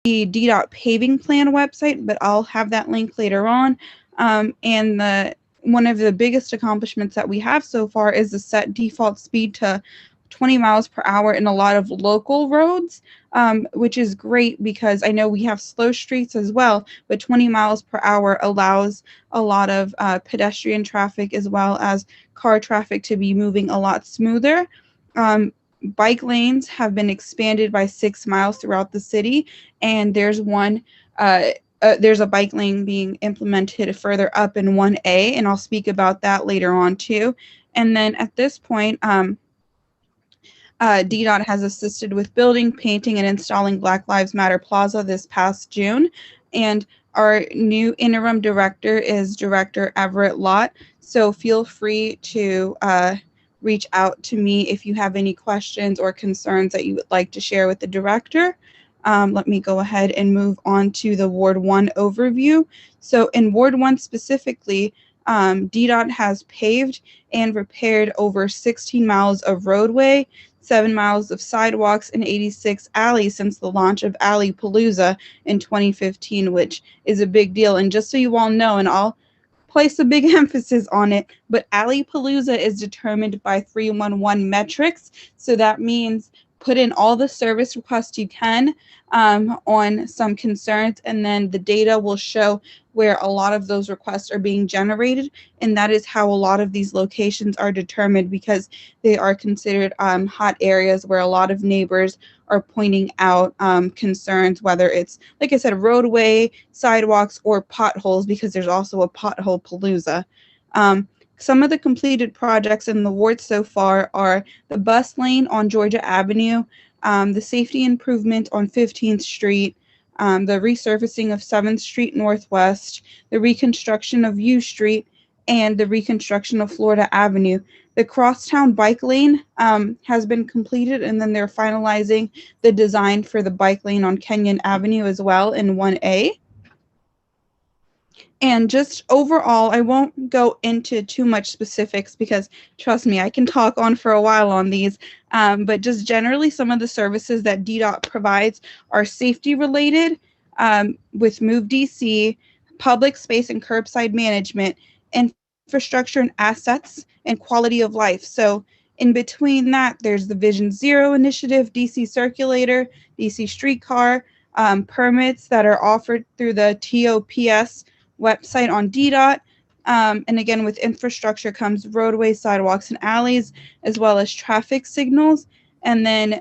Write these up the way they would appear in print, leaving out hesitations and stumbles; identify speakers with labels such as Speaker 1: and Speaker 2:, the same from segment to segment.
Speaker 1: the DDOT paving plan website, but I'll have that link later on. And one of the biggest accomplishments that we have so far is the set default speed to 20 miles per hour in a lot of local roads, which is great because I know we have slow streets as well, but 20 miles per hour allows a lot of pedestrian traffic as well as car traffic to be moving a lot smoother. Bike lanes have been expanded by 6 miles throughout the city, and there's a bike lane being implemented further up in 1A, and I'll speak about that later on too. And then at this point, DDOT has assisted with building, painting, and installing Black Lives Matter Plaza this past June, and our new interim director is Director Everett Lott, so feel free to reach out to me if you have any questions or concerns that you would like to share with the director. Let me go ahead and move on to the Ward 1 overview. So in Ward 1 specifically, DDOT has paved and repaired over 16 miles of roadway, 7 miles of sidewalks, and 86 alleys since the launch of Alley Palooza in 2015, which is a big deal. And just so you all know, and I'll place a big emphasis on it, but Alley Palooza is determined by 311 metrics. So that means put in all the service requests you can on some concerns, and then the data will show where a lot of those requests are being generated, and that is how a lot of these locations are determined, because they are considered hot areas where a lot of neighbors are pointing out concerns, whether it's, like I said, roadway, sidewalks, or potholes, because there's also a pothole palooza. Some of the completed projects in the ward so far are the bus lane on Georgia Avenue, the safety improvement on 15th Street, the resurfacing of 7th Street Northwest, the reconstruction of U Street, and the reconstruction of Florida Avenue. The crosstown bike lane has been completed, and then they're finalizing the design for the bike lane on Kenyon Avenue as well in 1A. And just overall, I won't go into too much specifics because, trust me, I can talk on for a while on these. But just generally, some of the services that DDOT provides are safety related with Move DC, public space and curbside management, infrastructure and assets, and quality of life. So in between that, there's the Vision Zero initiative, DC Circulator, DC Streetcar, permits that are offered through the TOPS website on DDOT. And again, with infrastructure comes roadways, sidewalks, and alleys, as well as traffic signals. And then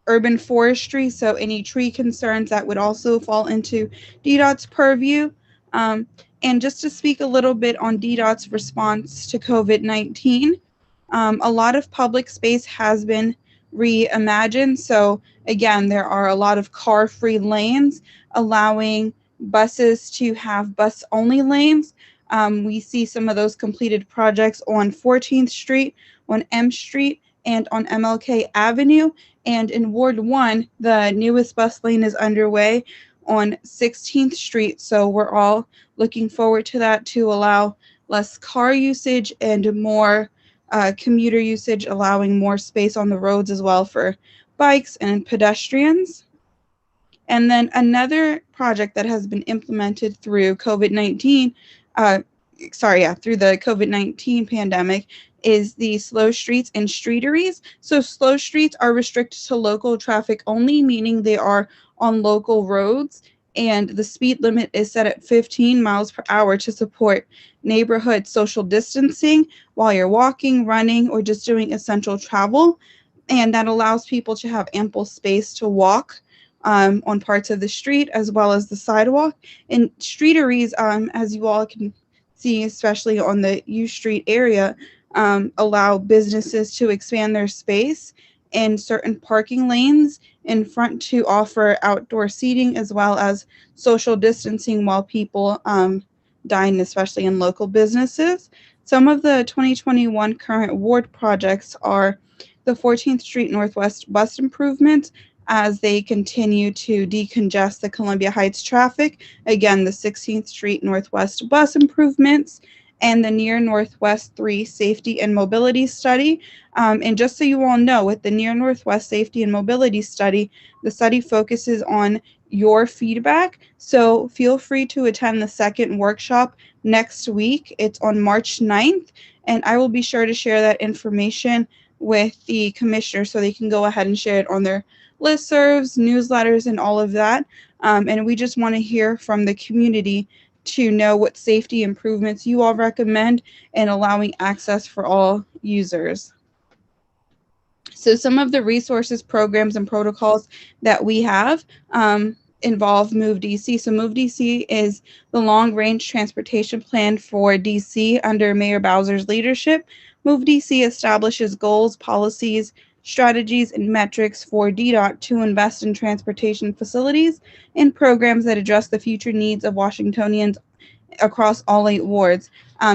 Speaker 1: urban forestry, so any tree concerns that would also fall into DDOT's purview. And just to speak a little bit on DDOT's response to COVID-19, a lot of public space has been reimagined. So again, there are a lot of car-free lanes, allowing buses to have bus-only lanes. We see some of those completed projects on 14th Street, on M Street, and on MLK Avenue. And in Ward 1, the newest bus lane is underway on 16th Street. So we're all looking forward to that, to allow less car usage and more commuter usage, allowing more space on the roads as well for bikes and pedestrians. And then another project that has been implemented through COVID-19, through the COVID-19 pandemic, is the slow streets and streeteries. So slow streets are restricted to local traffic only, meaning they are on local roads, and the speed limit is set at 15 miles per hour to support neighborhood social distancing while you're walking, running, or just doing essential travel. And that allows people to have ample space to walk on parts of the street as well as the sidewalk. And streeteries, as you all can see, especially on the U Street area, allow businesses to expand their space in certain parking lanes in front to offer outdoor seating as well as social distancing while people dine, especially in local businesses. Some of the 2021 current ward projects are the 14th Street Northwest bus improvements as they continue to decongest the Columbia Heights traffic. Again, the 16th Street Northwest bus improvements and the Near Northwest 3 Safety and Mobility Study. And just so you all know, with the Near Northwest Safety and Mobility Study, the study focuses on your feedback. So feel free to attend the second workshop next week. It's on March 9th, and I will be sure to share that information with the commissioner so they can go ahead and share it on their listservs, newsletters, and all of that. And we just want to hear from the community to know what safety improvements you all recommend and allowing access for all users. So some of the resources, programs, and protocols that we have involve Move DC. So Move DC is the long-range transportation plan for DC under Mayor Bowser's leadership. Move DC establishes goals, policies, strategies, and metrics for DDOT to invest in transportation facilities and programs that address the future needs of Washingtonians across all 8 wards.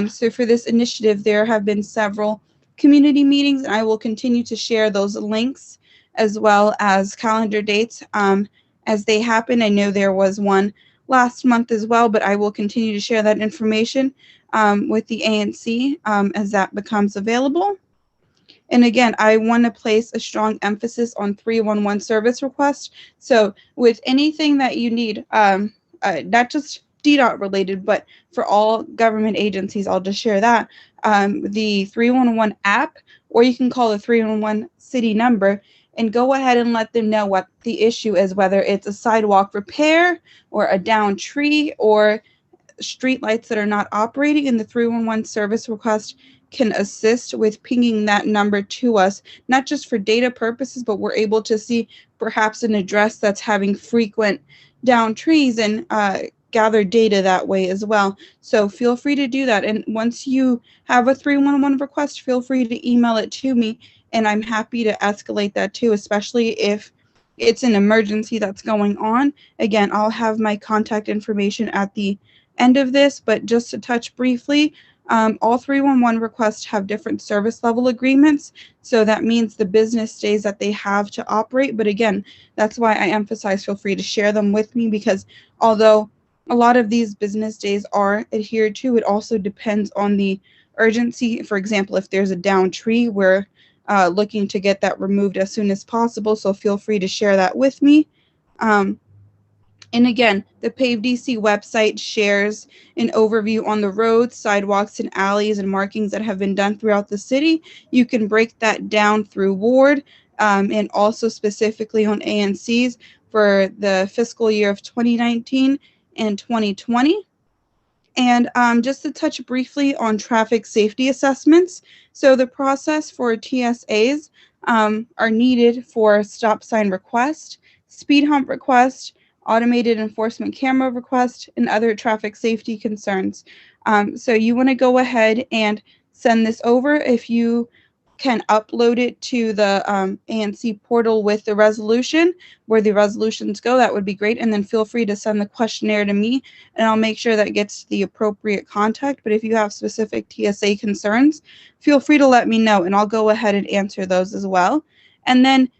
Speaker 1: So for this initiative, there have been several community meetings, and I will continue to share those links as well as calendar dates as they happen. I know there was one last month as well, but I will continue to share that information with the ANC as that becomes available. And again, I want to place a strong emphasis on 311 service requests. So with anything that you need, not just DDOT related, but for all government agencies, I'll just share that. The 311 app, or you can call the 311 city number and go ahead and let them know what the issue is, whether it's a sidewalk repair or a downed tree or street lights that are not operating, and the 311 service request can assist with pinging that number to us, not just for data purposes, but we're able to see perhaps an address that's having frequent down trees and gather data that way as well. So feel free to do that. And once you have a 311 request, feel free to email it to me, and I'm happy to escalate that too, especially if it's an emergency that's going on. Again, I'll have my contact information at the end of this, but just to touch briefly, all 311 requests have different service level agreements. So that means the business days that they have to operate. But again, that's why I emphasize feel free to share them with me, because although a lot of these business days are adhered to, it also depends on the urgency. For example, if there's a downed tree, we're looking to get that removed as soon as possible. So feel free to share that with me. And again, the Pave DC website shares an overview on the roads, sidewalks, and alleys and markings that have been done throughout the city. You can break that down through ward and also specifically on ANCs for the fiscal year of 2019 and 2020. And just to touch briefly on traffic safety assessments. So the process for TSAs are needed for stop sign request, speed hump request, automated enforcement camera request, and other traffic safety concerns. So you want to go ahead and send this over. If you can upload it to the ANC portal with the resolution, where the resolutions go, that would be great. And then feel free to send the questionnaire to me, and I'll make sure that gets to the appropriate contact. But if you have specific TSA concerns, feel free to let me know, and I'll go ahead and answer those as well. And then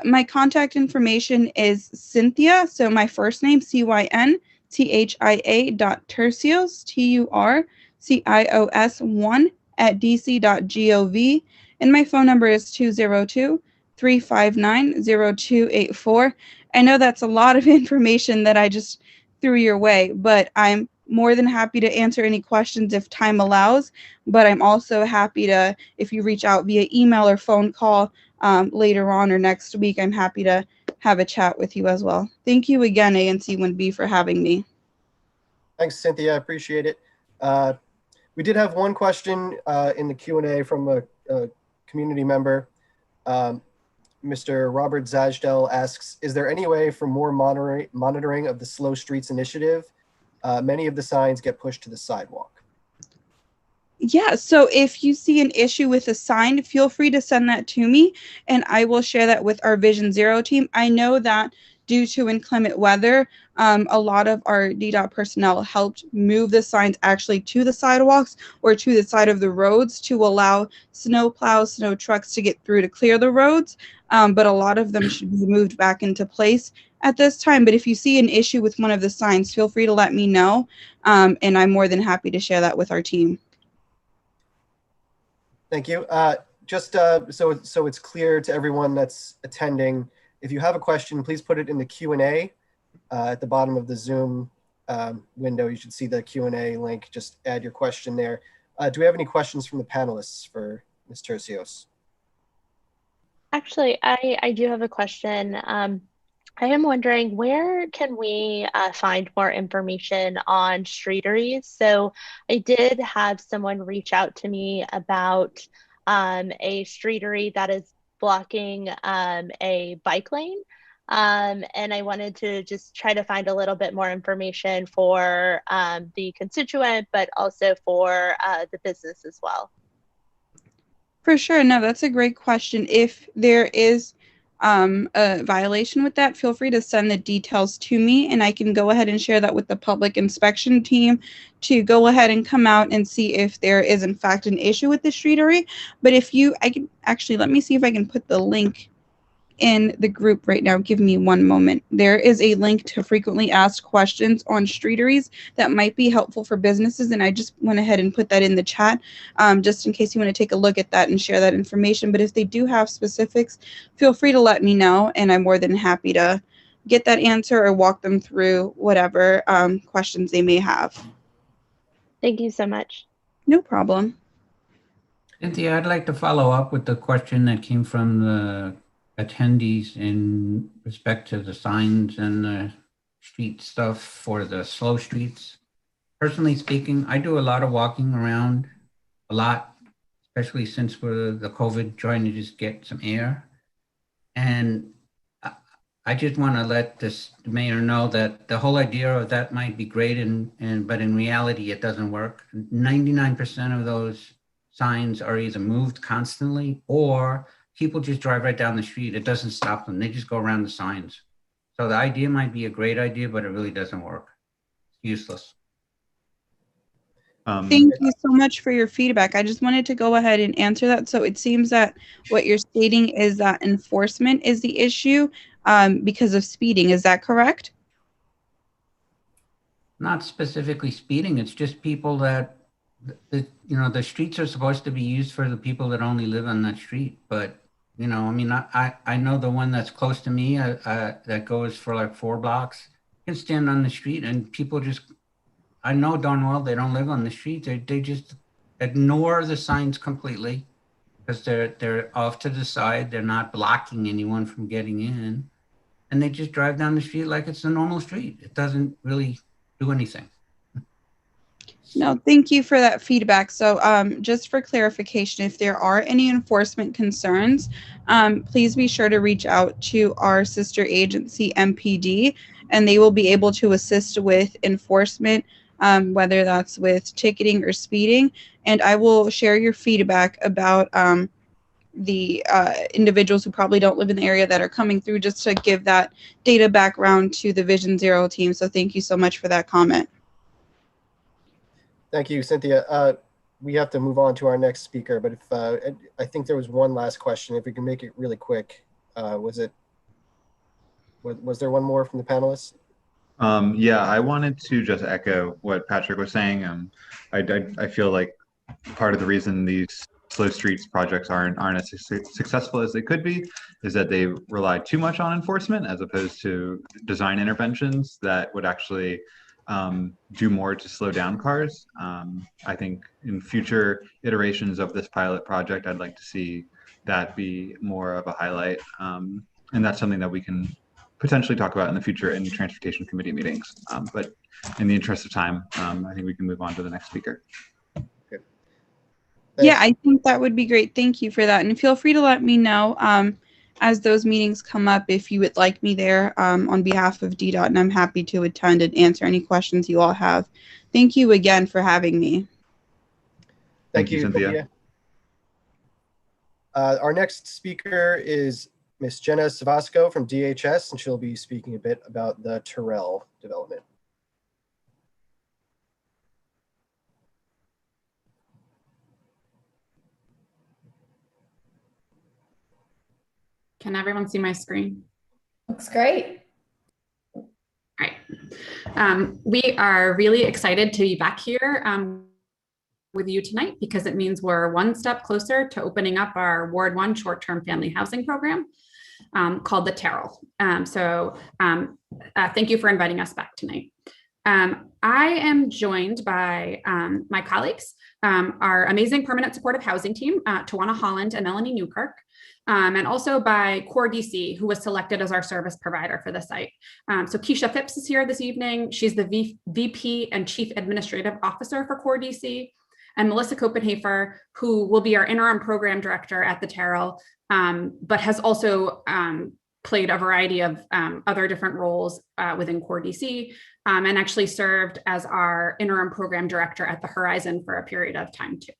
Speaker 1: my contact information is Cynthia. So my first name, CYNTHIA.Turcios, TURCIOS1 at dc.gov. And my phone number is 202-359-0284. I know that's a lot of information that I just threw your way, but I'm more than happy to answer any questions if time allows. But I'm also happy to, if you reach out via email or phone call later on or next week, I'm happy to have a chat with you as well. Thank you again, ANC 1B, for having me.
Speaker 2: Thanks, Cynthia. I appreciate it. We did have one question in the Q&A from a community member. Mr. Robert Zajdel asks, is there any way for more monitoring of the Slow Streets initiative? Many of the signs get pushed to the sidewalk.
Speaker 1: Yeah, so if you see an issue with a sign, feel free to send that to me, and I will share that with our Vision Zero team. I know that due to inclement weather, a lot of our DDOT personnel helped move the signs actually to the sidewalks or to the side of the roads to allow snow plows, snow trucks to get through to clear the roads. But a lot of them should be moved back into place at this time. But if you see an issue with one of the signs, feel free to let me know, and I'm more than happy to share that with our team.
Speaker 2: Thank you. Just so it's clear to everyone that's attending, if you have a question, please put it in the Q&A At the bottom of the Zoom window, you should see the Q&A link. Just add your question there. Do we have any questions from the panelists for Ms. Tercios?
Speaker 3: Actually, I do have a question. I am wondering, where can we find more information on Streateries? So I did have someone reach out to me about a Streetery that is blocking a bike lane. And I wanted to just try to find a little bit more information for the constituent, but also for the business as well.
Speaker 1: For sure. No, that's a great question. If there is a violation with that, feel free to send the details to me, and I can go ahead and share that with the public inspection team to go ahead and come out and see if there is in fact an issue with the streetery. But I can actually, let me see if I can put the link in the group right now. Give me one moment. There is a link to frequently asked questions on streeteries that might be helpful for businesses, and I just went ahead and put that in the chat just in case you want to take a look at that and share that information. But if they do have specifics, feel free to let me know, and I'm more than happy to get that answer or walk them through whatever questions they may have.
Speaker 3: Thank you so much.
Speaker 1: No problem.
Speaker 4: Cynthia, I'd like to follow up with the question that came from the attendees in respect to the signs and the street stuff for the slow streets. Personally speaking, I do a lot of walking around, a lot, especially since we're the COVID trying to just get some air. And I just want to let this mayor know that the whole idea of that might be great, but in reality, it doesn't work. 99% of those signs are either moved constantly or people just drive right down the street. It doesn't stop them. They just go around the signs. So the idea might be a great idea, but it really doesn't work. It's useless.
Speaker 1: Thank you so much for your feedback. I just wanted to go ahead and answer that. So it seems that what you're stating is that enforcement is the issue because of speeding. Is that correct?
Speaker 4: Not specifically speeding. It's just people that, the streets are supposed to be used for the people that only live on that street. But, I mean, I know the one that's close to me that goes for like 4 blocks. You can stand on the street and people just, I know darn well they don't live on the street. They just ignore the signs completely because they're off to the side. They're not blocking anyone from getting in. And they just drive down the street like it's a normal street. It doesn't really do anything.
Speaker 1: No, thank you for that feedback. So just for clarification, if there are any enforcement concerns, please be sure to reach out to our sister agency, MPD, and they will be able to assist with enforcement, whether that's with ticketing or speeding. And I will share your feedback about the individuals who probably don't live in the area that are coming through, just to give that data background to the Vision Zero team. So thank you so much for that comment.
Speaker 2: Thank you, Cynthia. We have to move on to our next speaker, but if I think there was one last question. If we can make it really quick, was there one more from the panelists?
Speaker 5: Yeah, I wanted to just echo what Patrick was saying. I feel like part of the reason these slow streets projects aren't as successful as they could be is that they rely too much on enforcement as opposed to design interventions that would actually do more to slow down cars. I think in future iterations of this pilot project, I'd like to see that be more of a highlight. And that's something that we can potentially talk about in the future in transportation committee meetings. But in the interest of time, I think we can move on to the next speaker.
Speaker 2: Okay.
Speaker 1: Yeah, I think that would be great. Thank you for that. And feel free to let me know as those meetings come up if you would like me there on behalf of DDOT, and I'm happy to attend and answer any questions you all have. Thank you again for having me.
Speaker 2: Thank you,
Speaker 5: Cynthia.
Speaker 2: Our next speaker is Ms. Jenna Savasco from DHS, and she'll be speaking a bit about the Terrell development.
Speaker 6: Can everyone see my screen?
Speaker 7: Looks great.
Speaker 6: All right. We are really excited to be back here with you tonight because it means we're one step closer to opening up our Ward 1 short-term family housing program. called the Terrell. Thank you for inviting us back tonight. I am joined by my colleagues, our amazing permanent supportive housing team, Tawana Holland and Melanie Newkirk, and also by Core DC, who was selected as our service provider for the site. So Keisha Phipps is here this evening. She's the VP and Chief Administrative Officer for Core DC, and Melissa Copenhafer, who will be our interim program director at the Terrell, but has also played a variety of other different roles within Core DC, and actually served as our interim program director at the Horizon for a period of time too.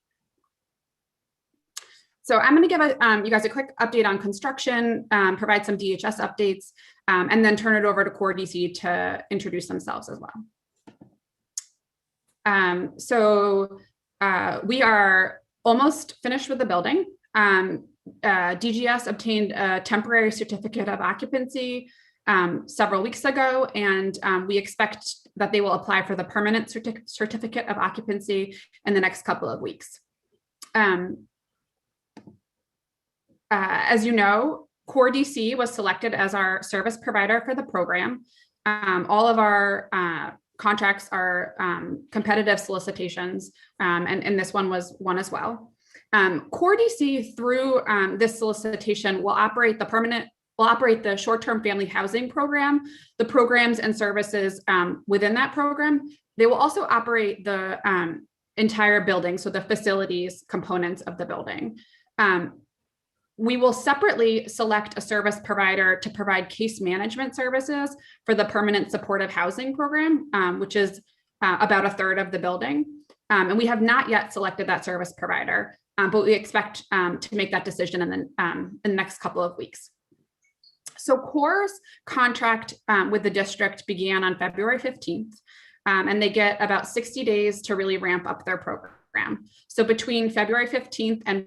Speaker 6: So I'm going to give you guys a quick update on construction, provide some DHS updates, and then turn it over to Core DC to introduce themselves as well. We are almost finished with the building. DGS obtained a temporary certificate of occupancy several weeks ago, and we expect that they will apply for the permanent certificate of occupancy in the next couple of weeks. As you know, Core DC was selected as our service provider for the program. All of our contracts are competitive solicitations, and this one was one as well. Core DC, through this solicitation, will operate the short-term family housing program, the programs and services within that program. They will also operate the entire building, so the facilities components of the building. We will separately select a service provider to provide case management services for the permanent supportive housing program, which is about a third of the building. And we have not yet selected that service provider, but we expect to make that decision in the next couple of weeks. So Core's contract with the district began on February 15th, and they get about 60 days to really ramp up their program. So between February 15th and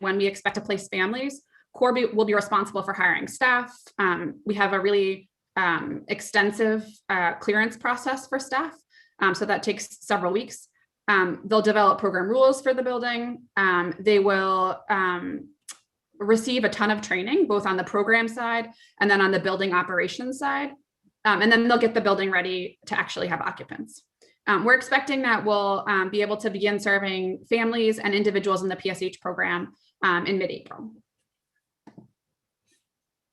Speaker 6: when we expect to place families, Core will be responsible for hiring staff. We have a really extensive clearance process for staff, so that takes several weeks. They'll develop program rules for the building. They will receive a ton of training, both on the program side and then on the building operations side. And then they'll get the building ready to actually have occupants. We're expecting that we'll be able to begin serving families and individuals in the PSH program in mid-April.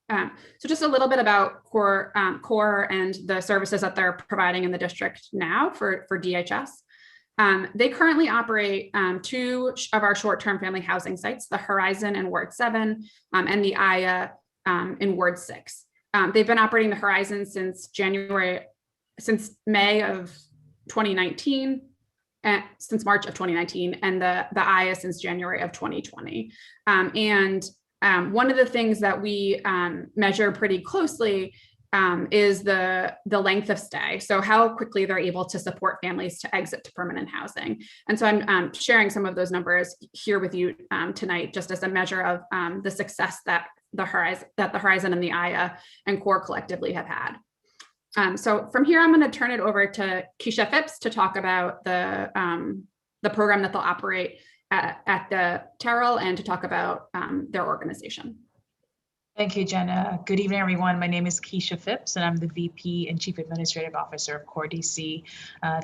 Speaker 6: So just a little bit about Core and the services that they're providing in the district now for DHS. They currently operate 2 of our short-term family housing sites, the Horizon in Ward 7 and the Aya in Ward 6. They've been operating the Horizon since May of 2019, since March of 2019, and the Aya since January of 2020. One of the things that we measure pretty closely is the length of stay. So how quickly they're able to support families to exit to permanent housing. And so I'm sharing some of those numbers here with you tonight, just as a measure of the success that the Horizon and the Aya and Core collectively have had. So from here, I'm going to turn it over to Keisha Phipps to talk about the program that they'll operate at the Terrell and to talk about their organization.
Speaker 7: Thank you, Jenna. Good evening, everyone. My name is Keisha Phipps, and I'm the VP and Chief Administrative Officer of Core DC.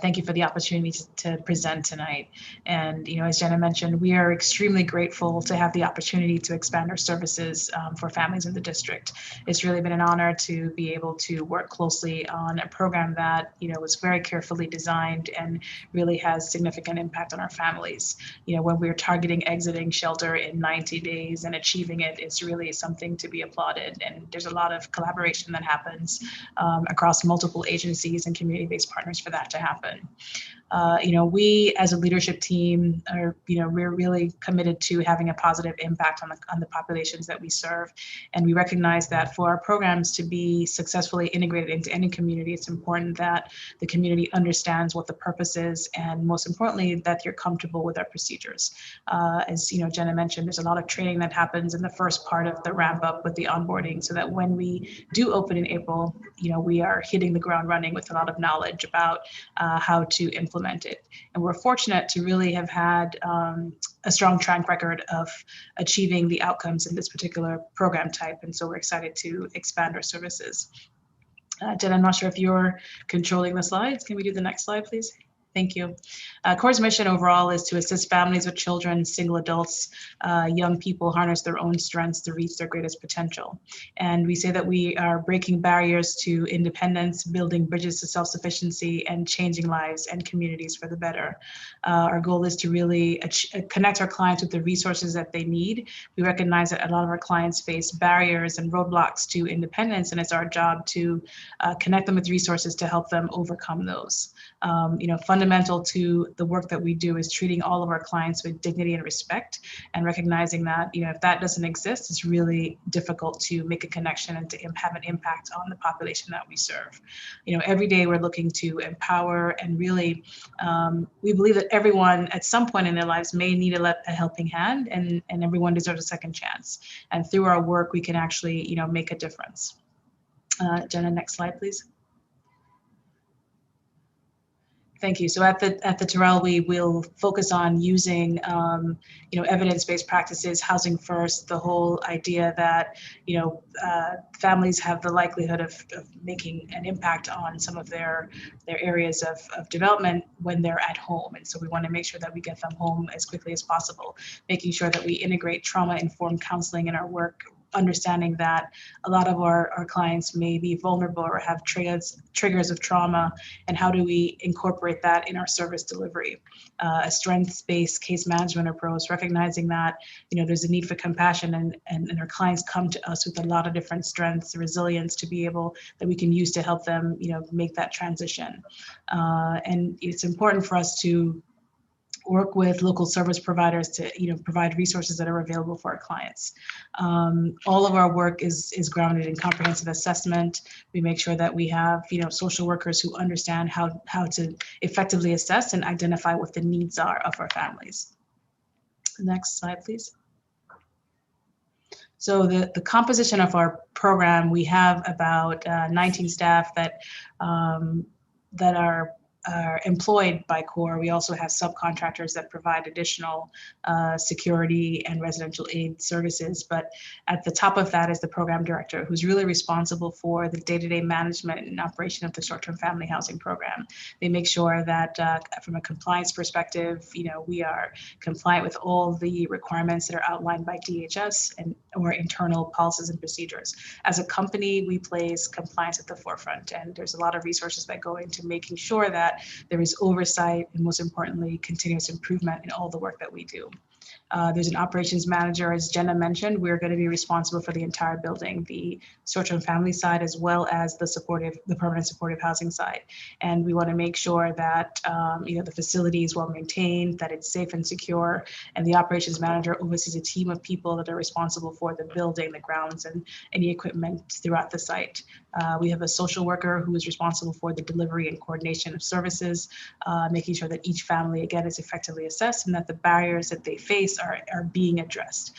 Speaker 7: Thank you for the opportunity to present tonight. And, as Jenna mentioned, we are extremely grateful to have the opportunity to expand our services for families in the district. It's really been an honor to be able to work closely on a program that, was very carefully designed and really has significant impact on our families. When we're targeting exiting shelter in 90 days and achieving it, it's really something to be applauded, and there's a lot of collaboration that happens across multiple agencies and community-based partners for that to happen. We as a leadership team are, we're really committed to having a positive impact on the populations that we serve, and we recognize that for our programs to be successfully integrated into any community, it's important that the community understands what the purpose is, and most importantly, that you're comfortable with our procedures. As Jenna mentioned, there's a lot of training that happens in the first part of the ramp up with the onboarding, so that when we do open in April, we are hitting the ground running with a lot of knowledge about how to implement implemented. And we're fortunate to really have had a strong track record of achieving the outcomes in this particular program type. And so we're excited to expand our services. Jen, I'm not sure if you're controlling the slides. Can we do the next slide, please? Thank you. CORE's mission overall is to assist families with children, single adults, young people harness their own strengths to reach their greatest potential. And we say that we are breaking barriers to independence, building bridges to self-sufficiency, and changing lives and communities for the better. Our goal is to really connect our clients with the resources that they need. We recognize that a lot of our clients face barriers and roadblocks to independence, and it's our job to connect them with resources to help them overcome those. Fundamental to the work that we do is treating all of our clients with dignity and respect, and recognizing that, if that doesn't exist, it's really difficult to make a connection and to have an impact on the population that we serve. Every day we're looking to empower, and really, we believe that everyone at some point in their lives may need a helping hand, and everyone deserves a second chance. And through our work, we can actually, make a difference. Jenna, next slide, please. Thank you. So at the Terrell, we will focus on using, evidence-based practices, housing first, the whole idea that, families have the likelihood of making an impact on some of their areas of development when they're at home. And so we want to make sure that we get them home as quickly as possible, making sure that we integrate trauma-informed counseling in our work, understanding that a lot of our clients may be vulnerable or have triggers of trauma, and how do we incorporate that in our service delivery. A strengths-based case management approach, recognizing that there's a need for compassion, and our clients come to us with a lot of different strengths, resilience to be able that we can use to help them make that transition. And it's important for us to work with local service providers to provide resources that are available for our clients. All of our work is grounded in comprehensive assessment. We make sure that we have social workers who understand how to effectively assess and identify what the needs are of our families. Next slide, please. So the composition of our program, we have about 19 staff that are employed by CORE. We also have subcontractors that provide additional security and residential aid services. But at the top of that is the program director, who's really responsible for the day-to-day management and operation of the short-term family housing program. They make sure that from a compliance perspective, we are compliant with all the requirements that are outlined by DHS or internal policies and procedures. As a company, we place compliance at the forefront, and there's a lot of resources that go into making sure that there is oversight, and most importantly, continuous improvement in all the work that we do. There's an operations manager, as Jenna mentioned. We're going to be responsible for the entire building, the short-term family side, as well as the permanent supportive housing side. And we want to make sure that the facility is well maintained, that it's safe and secure. And the operations manager oversees a team of people that are responsible for the building, the grounds, and any equipment throughout the site. We have a social worker who is responsible for the delivery and coordination of services, making sure that each family, again, is effectively assessed, and that the barriers that they face are being addressed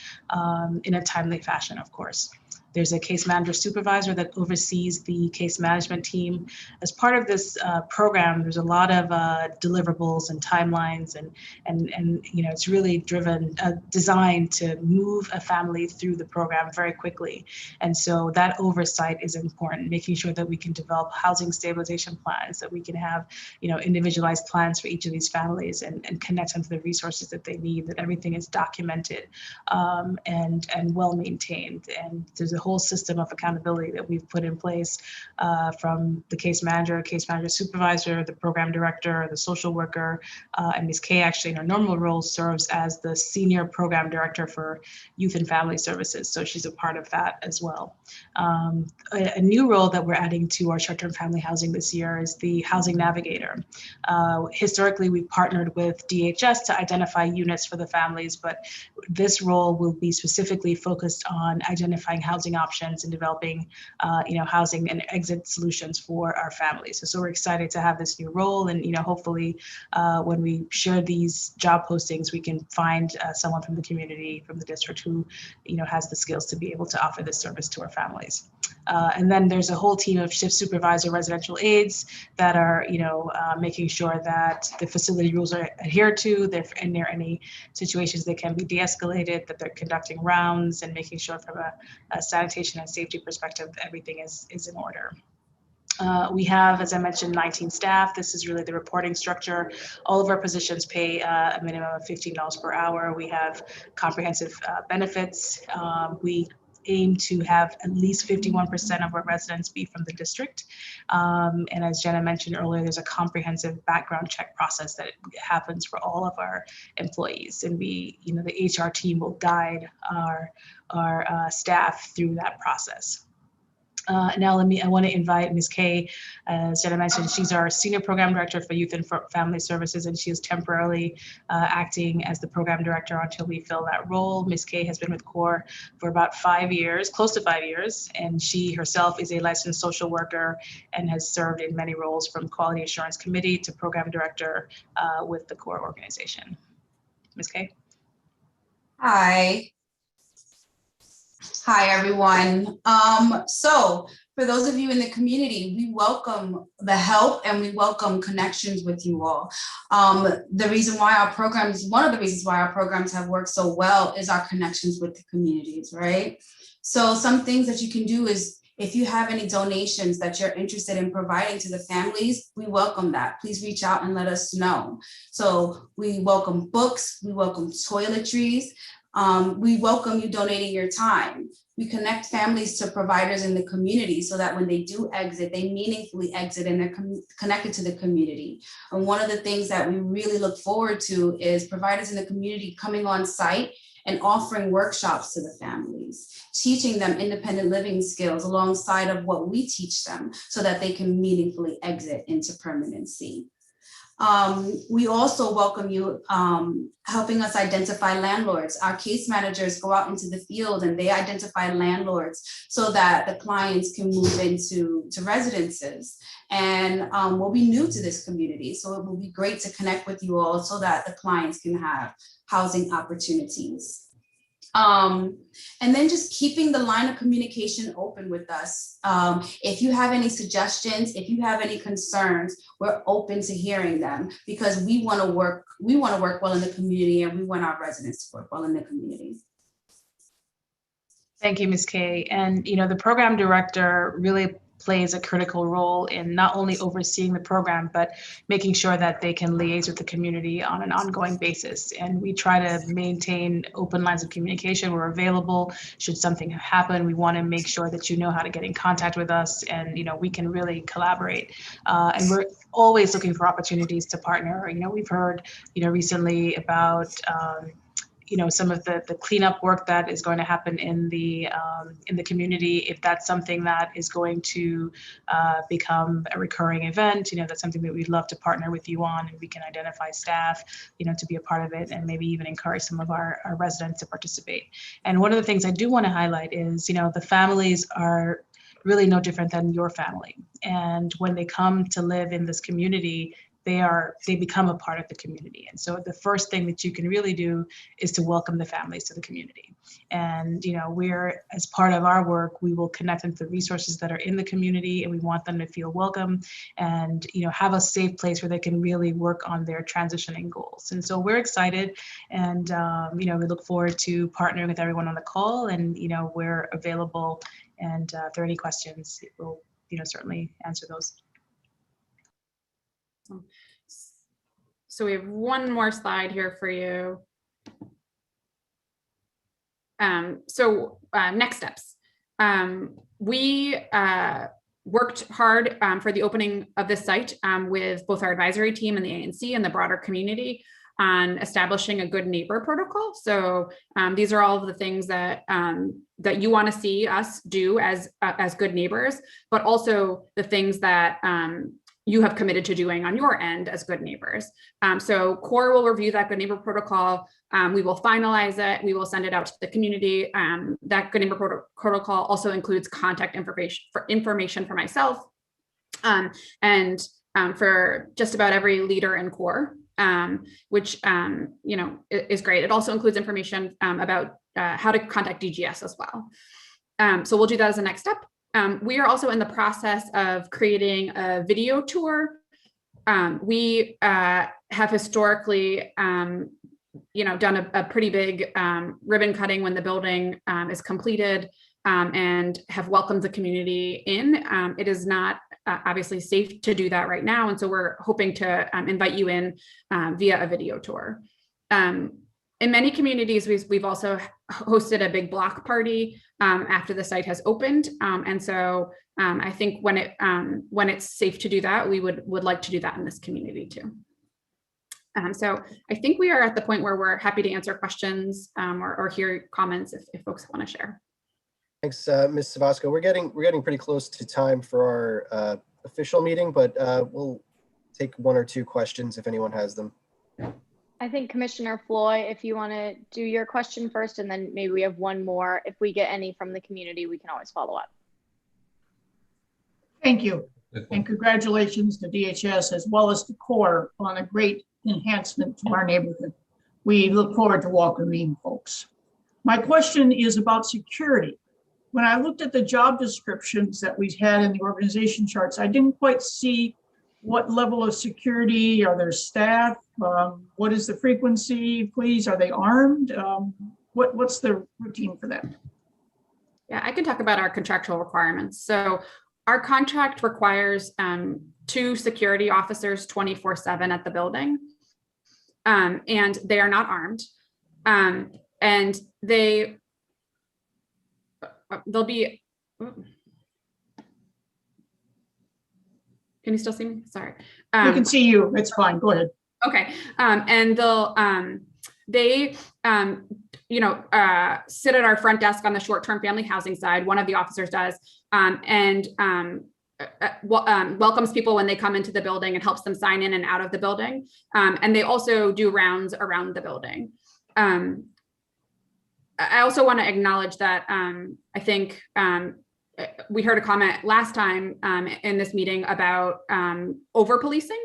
Speaker 7: in a timely fashion, of course. There's a case manager supervisor that oversees the case management team. As part of this program, there's a lot of deliverables and timelines, and it's really designed to move a family through the program very quickly. And so that oversight is important, making sure that we can develop housing stabilization plans, that we can have individualized plans for each of these families, and connect them to the resources that they need, that everything is documented and well maintained. And there's a whole system of accountability that we've put in place from the case manager supervisor, the program director, the social worker, and Ms. Kay actually in her normal role serves as the senior program director for youth and family services. So she's a part of that as well. A new role that we're adding to our short-term family housing this year is the housing navigator. Historically, we've partnered with DHS to identify units for the families, but this role will be specifically focused on identifying housing housing options and developing, housing and exit solutions for our families. So we're excited to have this new role, and hopefully when we share these job postings, we can find someone from the community, from the district, who has the skills to be able to offer this service to our families. And then there's a whole team of shift supervisor residential aides that are, making sure that the facility rules are adhered to. And there are any situations that can be de-escalated, that they're conducting rounds and making sure from a sanitation and safety perspective, everything is in order. We have, as I mentioned, 19 staff. This is really the reporting structure. All of our positions pay a minimum of $15 per hour. We have comprehensive benefits. We aim to have at least 51% of our residents be from the district. And as Jenna mentioned earlier, there's a comprehensive background check process that happens for all of our employees. And we, the HR team will guide our staff through that process. Now I want to invite Ms. Kay. As Jenna mentioned, she's our Senior Program Director for Youth and Family Services, and she is temporarily acting as the Program Director until we fill that role. Ms. Kay has been with CORE for about 5 years, close to 5 years, and she herself is a licensed social worker and has served in many roles, from Quality Assurance Committee to Program Director with the CORE organization. Ms. Kay.
Speaker 8: Hi, everyone. So for those of you in the community, we welcome the help and we welcome connections with you all. One of the reasons why our programs have worked so well is our connections with the communities, right? So some things that you can do is, if you have any donations that you're interested in providing to the families, we welcome that. Please reach out and let us know. So we welcome books, we welcome toiletries, we welcome you donating your time. We connect families to providers in the community so that when they do exit, they meaningfully exit and they're connected to the community. And one of the things that we really look forward to is providers in the community coming on site and offering workshops to the families, teaching them independent living skills alongside of what we teach them so that they can meaningfully exit into permanency. We also welcome you helping us identify landlords. Our case managers go out into the field and they identify landlords so that the clients can move into residences. And we'll be new to this community, so it will be great to connect with you all so that the clients can have housing opportunities. And then just keeping the line of communication open with us. If you have any suggestions, if you have any concerns, we're open to hearing them, because we want to work well in the community, and we want our residents to work well in the community.
Speaker 7: Thank you, Ms. Kay. And the program director really plays a critical role in not only overseeing the program, but making sure that they can liaise with the community on an ongoing basis. And we try to maintain open lines of communication. We're available should something happen. We want to make sure that you know how to get in contact with us, and we can really collaborate. And we're always looking for opportunities to partner. We've heard recently about some of the cleanup work that is going to happen in the community. If that's something that is going to become a recurring event, that's something that we'd love to partner with you on, and we can identify staff, to be a part of it, and maybe even encourage some of our residents to participate. And one of the things I do want to highlight is, the families are really no different than your family. And when they come to live in this community, they become a part of the community. And so the first thing that you can really do is to welcome the families to the community. And, we're, as part of our work, we will connect them to the resources that are in the community, and we want them to feel welcome and, have a safe place where they can really work on their transitioning goals. And so we're excited, and, we look forward to partnering with everyone on the call, and, we're available. And if there are any questions, we'll, certainly answer those.
Speaker 6: So we have one more slide here for you. Next steps. We worked hard for the opening of this site with both our advisory team and the ANC and the broader community on establishing a good neighbor protocol. So these are all of the things that that you want to see us do as good neighbors, but also the things that you have committed to doing on your end as good neighbors. So CORE will review that good neighbor protocol. We will finalize it. We will send it out to the community. That good neighbor protocol also includes contact information for myself and for just about every leader in CORE, which is great. It also includes information about how to contact DGS as well. So we'll do that as a next step. We are also in the process of creating a video tour. We have historically, done a pretty big ribbon cutting when the building is completed and have welcomed the community in. It is not obviously safe to do that right now. And so we're hoping to invite you in via a video tour. In many communities, we've also hosted a big block party after the site has opened. And so I think when it's safe to do that, we would like to do that in this community too. So I think we are at the point where we're happy to answer questions or hear comments if folks want to share.
Speaker 2: Thanks, Ms. Savasco. We're getting pretty close to time for our official meeting, but we'll take one or two questions if anyone has them.
Speaker 9: I think Commissioner Floyd, if you want to do your question first, and then maybe we have one more. If we get any from the community, we can always follow up.
Speaker 10: Thank you. And congratulations to DHS as well as to CORE on a great enhancement to our neighborhood. We look forward to welcoming folks. My question is about security. When I looked at the job descriptions that we had in the organization charts, I didn't quite see what level of security. Are there staff? What is the frequency, please? Are they armed? What's the routine for that?
Speaker 6: Yeah, I can talk about our contractual requirements. So our contract requires 2 security officers 24/7 at the building, and they are not armed. And they'll be. Can you still see me? Sorry.
Speaker 10: We can see you. It's fine. Go ahead.
Speaker 6: Okay. And they sit at our front desk on the short-term family housing side. One of the officers does, and welcomes people when they come into the building and helps them sign in and out of the building. And they also do rounds around the building. I also want to acknowledge that I think we heard a comment last time in this meeting about over-policing,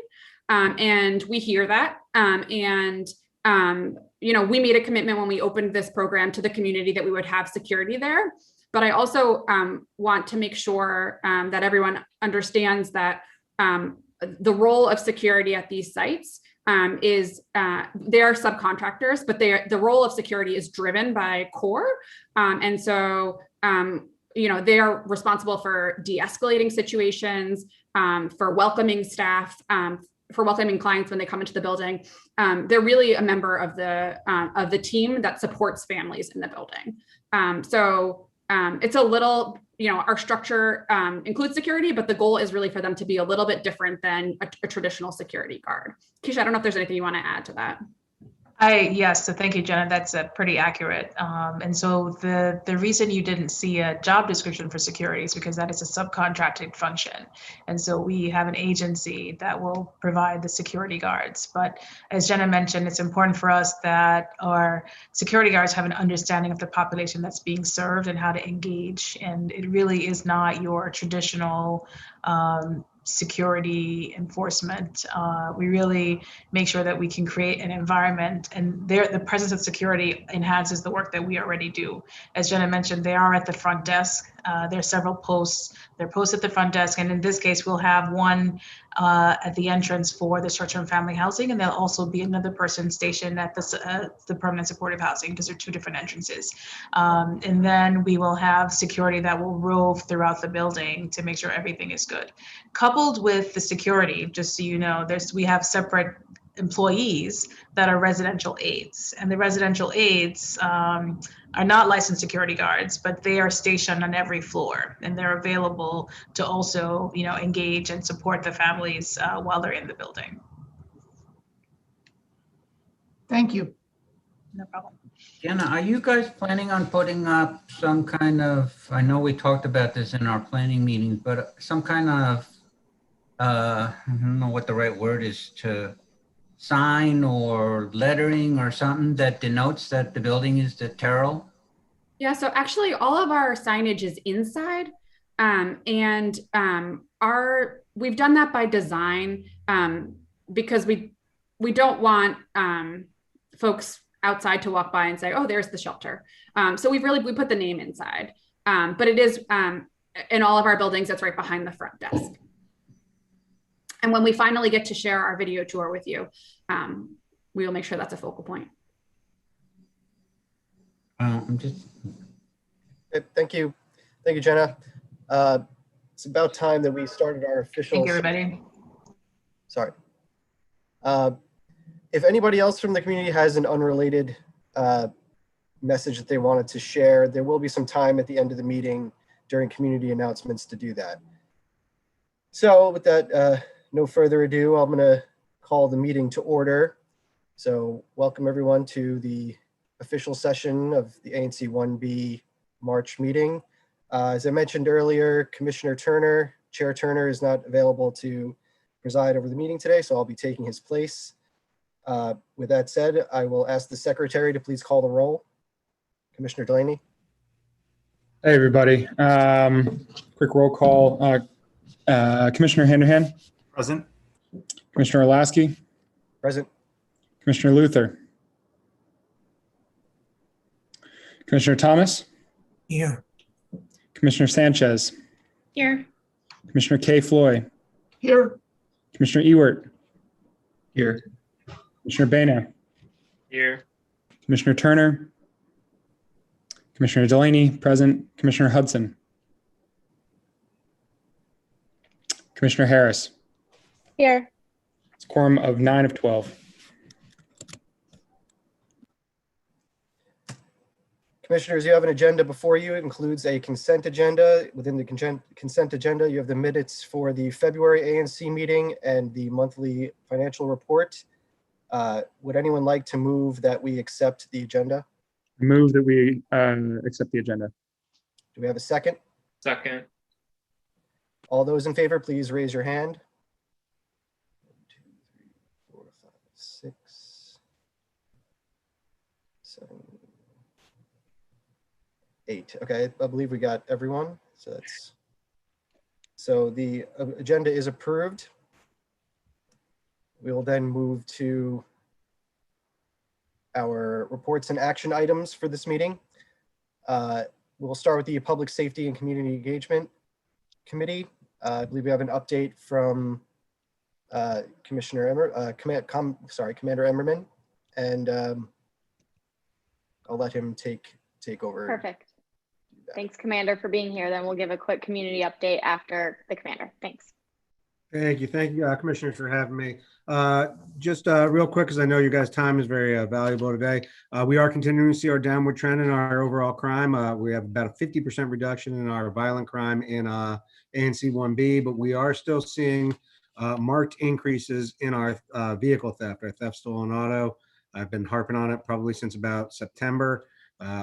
Speaker 6: and we hear that. We made a commitment when we opened this program to the community that we would have security there. But I also want to make sure that everyone understands that the role of security at these sites is they are subcontractors, but the role of security is driven by CORE. And so they are responsible for de-escalating situations, for welcoming staff, for welcoming clients when they come into the building. They're really a member of the team that supports families in the building. So it's a little, our structure includes security, but the goal is really for them to be a little bit different than a traditional security guard. Keisha, I don't know if there's anything you want to add to that.
Speaker 7: Yes, so thank you, Jenna. That's pretty accurate. And so the reason you didn't see a job description for security is because that is a subcontracted function. And so we have an agency that will provide the security guards. But as Jenna mentioned, it's important for us that our security guards have an understanding of the population that's being served and how to engage. And it really is not your traditional security enforcement. We really make sure that we can create an environment, and the presence of security enhances the work that we already do. As Jenna mentioned, they are at the front desk. There are several posts. They're posted at the front desk, and in this case, we'll have one at the entrance for the short-term family housing, and there'll also be another person stationed at the permanent supportive housing, because they're 2 different entrances. And then we will have security that will rove throughout the building to make sure everything is good. Coupled with the security, just so you know, we have separate employees that are residential aides, and the residential aides are not licensed security guards, but they are stationed on every floor, and they're available to also, engage and support the families while they're in the building.
Speaker 10: Thank you.
Speaker 7: No problem.
Speaker 4: Jenna, are you guys planning on putting up some kind of, I know we talked about this in our planning meetings, but some kind of I don't know what the right word is, to sign or lettering or something that denotes that the building is the Terrell?
Speaker 6: Yeah, so actually all of our signage is inside. We've done that by design, because we don't want folks outside to walk by and say, oh, there's the shelter. So we put the name inside, but it is in all of our buildings, it's right behind the front desk. And when we finally get to share our video tour with you, we will make sure that's a focal point.
Speaker 2: Thank you. Thank you, Jenna. It's about time that we started our official.
Speaker 7: Thank you, everybody.
Speaker 2: Sorry. If anybody else from the community has an unrelated message that they wanted to share, there will be some time at the end of the meeting during community announcements to do that. So with that, no further ado, I'm going to call the meeting to order. So welcome everyone to the official session of the ANC 1B March meeting. As I mentioned earlier, Commissioner Turner, Chair Turner, is not available to preside over the meeting today, so I'll be taking his place. With that said, I will ask the secretary to please call the roll. Commissioner Delaney.
Speaker 11: Hey, everybody. Quick roll call. Commissioner Handerhan.
Speaker 12: Present.
Speaker 11: Commissioner Olaski.
Speaker 2: Present.
Speaker 11: Commissioner Luther. Commissioner Thomas.
Speaker 12: Here.
Speaker 11: Commissioner Sanchez.
Speaker 9: Here.
Speaker 11: Commissioner Kay Floyd.
Speaker 10: Here.
Speaker 11: Commissioner Ewert.
Speaker 5: Here.
Speaker 11: Commissioner Bana.
Speaker 12: Here.
Speaker 11: Commissioner Turner. Commissioner Delaney, present. Commissioner Hudson. Commissioner Harris.
Speaker 9: Here.
Speaker 11: It's a quorum of 9 of 12.
Speaker 2: Commissioners, you have an agenda before you. It includes a consent agenda. Within the consent agenda, you have the minutes for the February ANC meeting and the monthly financial report. Would anyone like to move that we accept the agenda?
Speaker 11: Move that we accept the agenda.
Speaker 2: Do we have a second?
Speaker 12: Second.
Speaker 2: All those in favor, please raise your hand. 1, 2, 3, 4, 5, 6, 7, 8. Okay, I believe we got everyone. So the agenda is approved. We will then move to our reports and action items for this meeting. We'll start with the Public Safety and Community Engagement Committee. I believe we have an update from Commander Emmerman, and I'll let him take over.
Speaker 9: Perfect. Thanks, Commander, for being here. Then we'll give a quick community update after the Commander. Thanks.
Speaker 13: Thank you, Commissioners, for having me. Just real quick, because I know you guys' time is very valuable today. We are continuing to see our downward trend in our overall crime. We have about a 50% reduction in our violent crime in ANC 1B, but we are still seeing marked increases in our vehicle theft, our theft stolen auto. I've been harping on it probably since about September.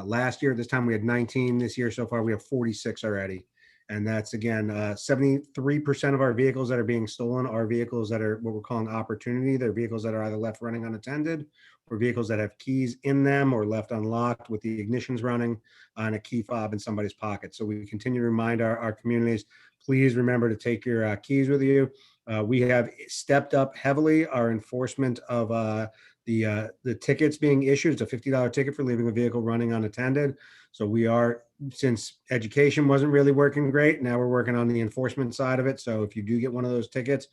Speaker 13: Last year, this time we had 19. This year so far, we have 46 already. And that's, again, 73% of our vehicles that are being stolen are vehicles that are what we're calling opportunity. They're vehicles that are either left running unattended or vehicles that have keys in them or left unlocked with the ignitions running and a key fob in somebody's pocket. So we continue to remind our communities, please remember to take your keys with you. We have stepped up heavily our enforcement of the tickets being issued. It's a $50 ticket for leaving a vehicle running unattended. So we are, since education wasn't really working great, now we're working on the enforcement side of it. So if you do get one of those tickets,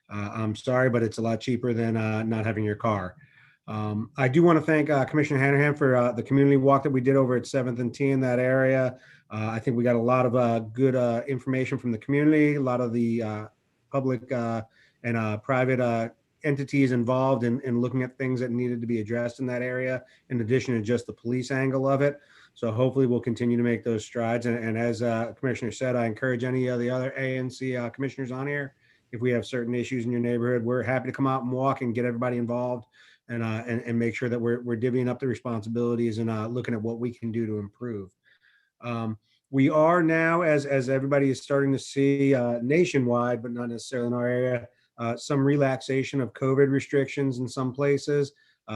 Speaker 13: I'm sorry, but it's a lot cheaper than not having your car. I do want to thank Commissioner Handerhan for the community walk that we did over at 7th and T in that area. I think we got a lot of good information from the community, a lot of the public and private entities involved in looking at things that needed to be addressed in that area, in addition to just the police angle of it. So hopefully we'll continue to make those strides. And as Commissioner said, I encourage any of the other ANC commissioners on here, if we have certain issues in your neighborhood, we're happy to come out and walk and get everybody involved and make sure that we're divvying up the responsibilities and looking at what we can do to improve. We are now, as everybody is starting to see nationwide, but not necessarily in our area, some relaxation of COVID restrictions in some places.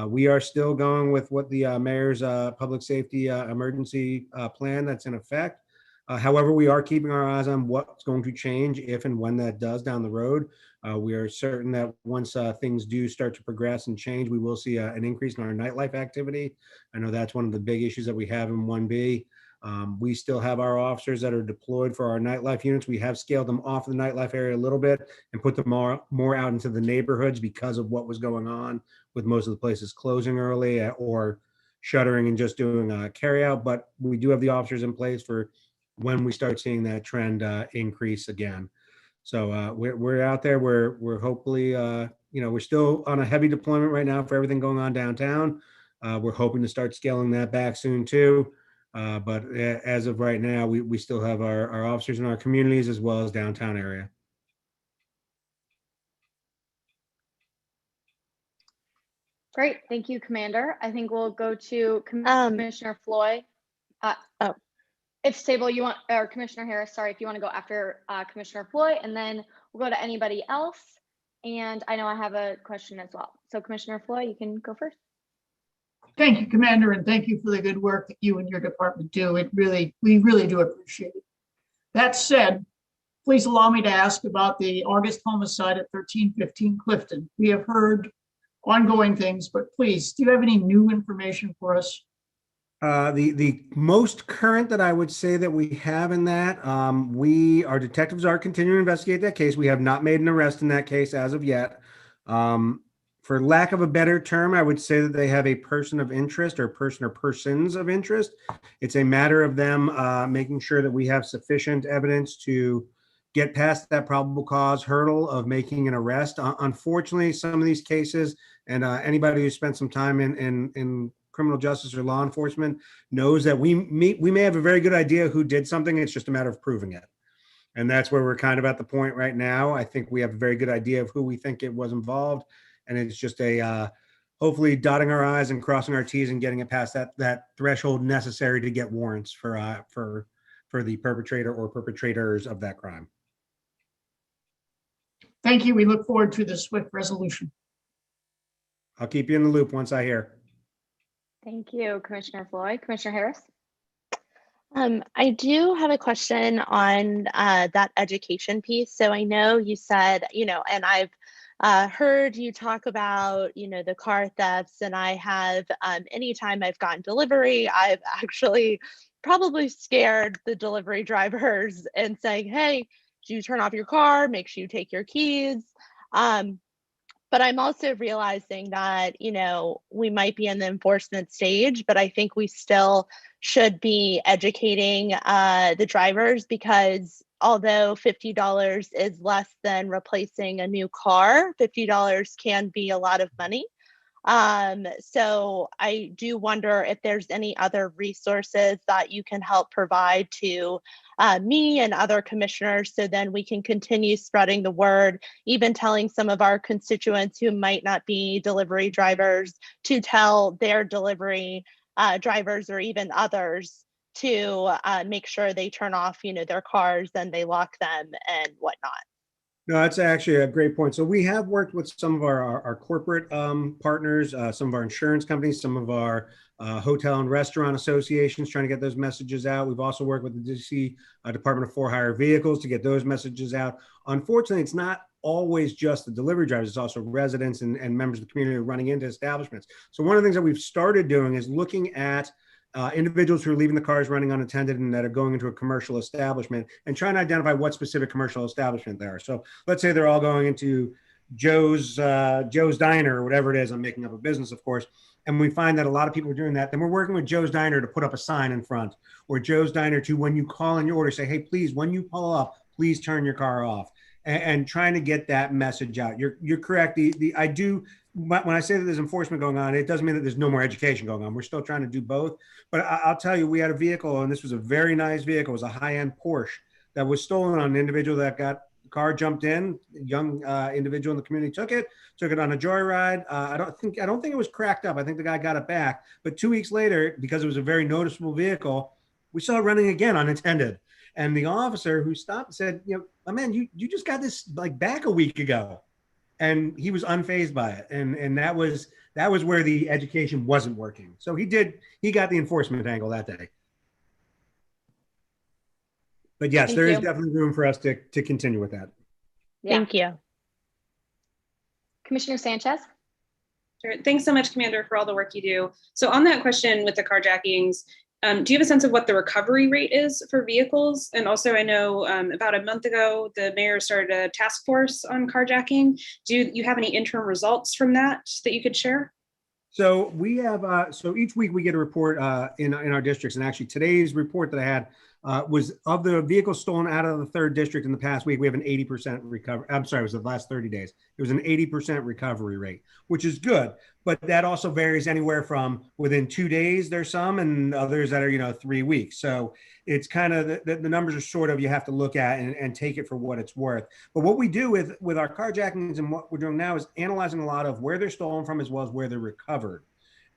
Speaker 13: We are still going with what the mayor's public safety emergency plan that's in effect. However, we are keeping our eyes on what's going to change if and when that does down the road. We are certain that once things do start to progress and change, we will see an increase in our nightlife activity. I know that's one of the big issues that we have in 1B. We still have our officers that are deployed for our nightlife units. We have scaled them off the nightlife area a little bit and put them more out into the neighborhoods because of what was going on with most of the places closing early or shuttering and just doing carry out. But we do have the officers in place for when we start seeing that trend increase again. So we're out there. We're hopefully, we're still on a heavy deployment right now for everything going on downtown. We're hoping to start scaling that back soon too. But as of right now, we still have our officers in our communities as well as downtown area.
Speaker 9: Great, thank you, Commander. I think we'll go to Commissioner Floyd. If Sable, you want, or Commissioner Harris, sorry, if you want to go after Commissioner Floyd, and then we'll go to anybody else. And I know I have a question as well. So Commissioner Floyd, you can go first.
Speaker 10: Thank you, Commander, and thank you for the good work that you and your department do. We really do appreciate it. That said, please allow me to ask about the August homicide at 1315 Clifton. We have heard ongoing things, but please, do you have any new information for us?
Speaker 13: The most current that I would say that we have in that, our detectives are continuing to investigate that case. We have not made an arrest in that case as of yet. For lack of a better term, I would say that they have a person of interest or person or persons of interest. It's a matter of them making sure that we have sufficient evidence to get past that probable cause hurdle of making an arrest. Unfortunately, some of these cases, and anybody who spent some time in criminal justice or law enforcement knows that we may have a very good idea who did something. It's just a matter of proving it. And that's where we're kind of at the point right now. I think we have a very good idea of who we think it was involved. And it's just hopefully dotting our I's and crossing our T's and getting it past that threshold necessary to get warrants for the perpetrator or perpetrators of that crime.
Speaker 10: Thank you. We look forward to the swift resolution.
Speaker 13: I'll keep you in the loop once I hear.
Speaker 9: Thank you, Commissioner Floyd. Commissioner Harris?
Speaker 3: I do have a question on that education piece. So I know you said, and I've heard you talk about, the car thefts, and I have, anytime I've gotten delivery, I've actually probably scared the delivery drivers and saying, hey, do you turn off your car? Make sure you take your keys. But I'm also realizing that, we might be in the enforcement stage, but I think we still should be educating the drivers, because although $50 is less than replacing a new car, $50 can be a lot of money. So I do wonder if there's any other resources that you can help provide to me and other commissioners, so then we can continue spreading the word, even telling some of our constituents who might not be delivery drivers to tell their delivery drivers or even others to make sure they turn off, their cars and they lock them and whatnot.
Speaker 13: No, that's actually a great point. So we have worked with some of our corporate partners, some of our insurance companies, some of our hotel and restaurant associations, trying to get those messages out. We've also worked with the DC Department of For-Hire Vehicles to get those messages out. Unfortunately, it's not always just the delivery drivers, it's also residents and members of the community running into establishments. So one of the things that we've started doing is looking at individuals who are leaving the cars running unattended and that are going into a commercial establishment and trying to identify what specific commercial establishment they are. So let's say they're all going into Joe's Diner or whatever it is. I'm making up a business, of course. And we find that a lot of people are doing that. Then we're working with Joe's Diner to put up a sign in front, or Joe's Diner to, when you call in your order, say, hey, please, when you pull up, please turn your car off, and trying to get that message out. You're correct. When I say that there's enforcement going on, it doesn't mean that there's no more education going on. We're still trying to do both. But I'll tell you, we had a vehicle, and this was a very nice vehicle. It was a high-end Porsche that was stolen on an individual that got the car, jumped in, a young individual in the community took it on a joyride. I don't think it was cracked up. I think the guy got it back. But 2 weeks later, because it was a very noticeable vehicle, we saw it running again unattended. And the officer who stopped said, my man, you just got this like back a week ago. And he was unfazed by it. And that was where the education wasn't working. So he got the enforcement angle that day. But yes, there is definitely room for us to continue with that.
Speaker 3: Yeah. Thank you.
Speaker 9: Commissioner Sanchez.
Speaker 14: Sure. Thanks so much, Commander, for all the work you do. So on that question with the carjackings, do you have a sense of what the recovery rate is for vehicles? And also, I know about a month ago, the mayor started a task force on carjacking. Do you have any interim results from that you could share?
Speaker 13: So we have, so each week we get a report in our districts. And actually today's report that I had was of the vehicles stolen out of the 3rd district in the past week, we have an 80% recovery. I'm sorry, it was the last 30 days. It was an 80% recovery rate, which is good. But that also varies anywhere from within 2 days, there's some, and others that are, 3 weeks. So it's kind of, the numbers are sort of, you have to look at and take it for what it's worth. But what we do with our carjackings and what we're doing now is analyzing a lot of where they're stolen from as well as where they're recovered,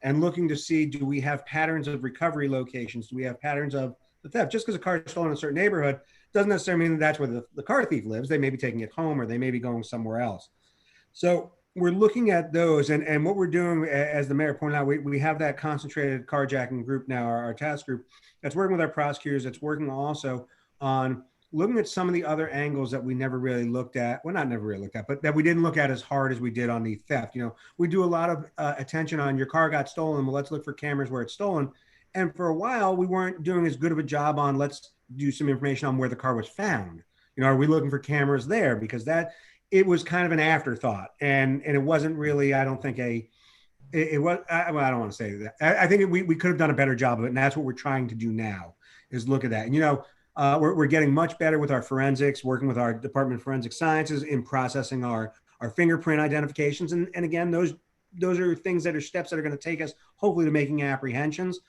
Speaker 13: and looking to see, do we have patterns of recovery locations? Do we have patterns of the theft? Just because a car is stolen in a certain neighborhood doesn't necessarily mean that's where the car thief lives. They may be taking it home, or they may be going somewhere else. So we're looking at those, and what we're doing, as the mayor pointed out, we have that concentrated carjacking group now, our task group, that's working with our prosecutors, that's working also on looking at some of the other angles that we never really looked at. Well, not never really looked at, but that we didn't look at as hard as we did on the theft. We do a lot of attention on your car got stolen. Well, let's look for cameras where it's stolen. And for a while, we weren't doing as good of a job on, let's do some information on where the car was found. Are we looking for cameras there? Because it was kind of an afterthought. And it wasn't really, I don't think I don't want to say that. I think we could have done a better job of it. And that's what we're trying to do now, is look at that. And, we're getting much better with our forensics, working with our Department of Forensic Sciences in processing our fingerprint identifications. And again, those are things that are steps that are going to take us hopefully to making apprehensions.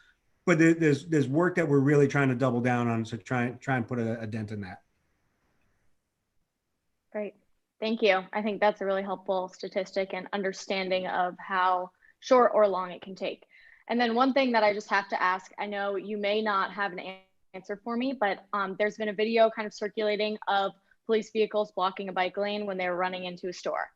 Speaker 13: But there's work that we're really trying to double down on, to try and put a dent in that.
Speaker 9: Great. Thank you. I think that's a really helpful statistic and understanding of how short or long it can take. And then one thing that I just have to ask, I know you may not have an answer for me, but there's been a video kind of circulating of police vehicles blocking a bike lane when they were running into a store.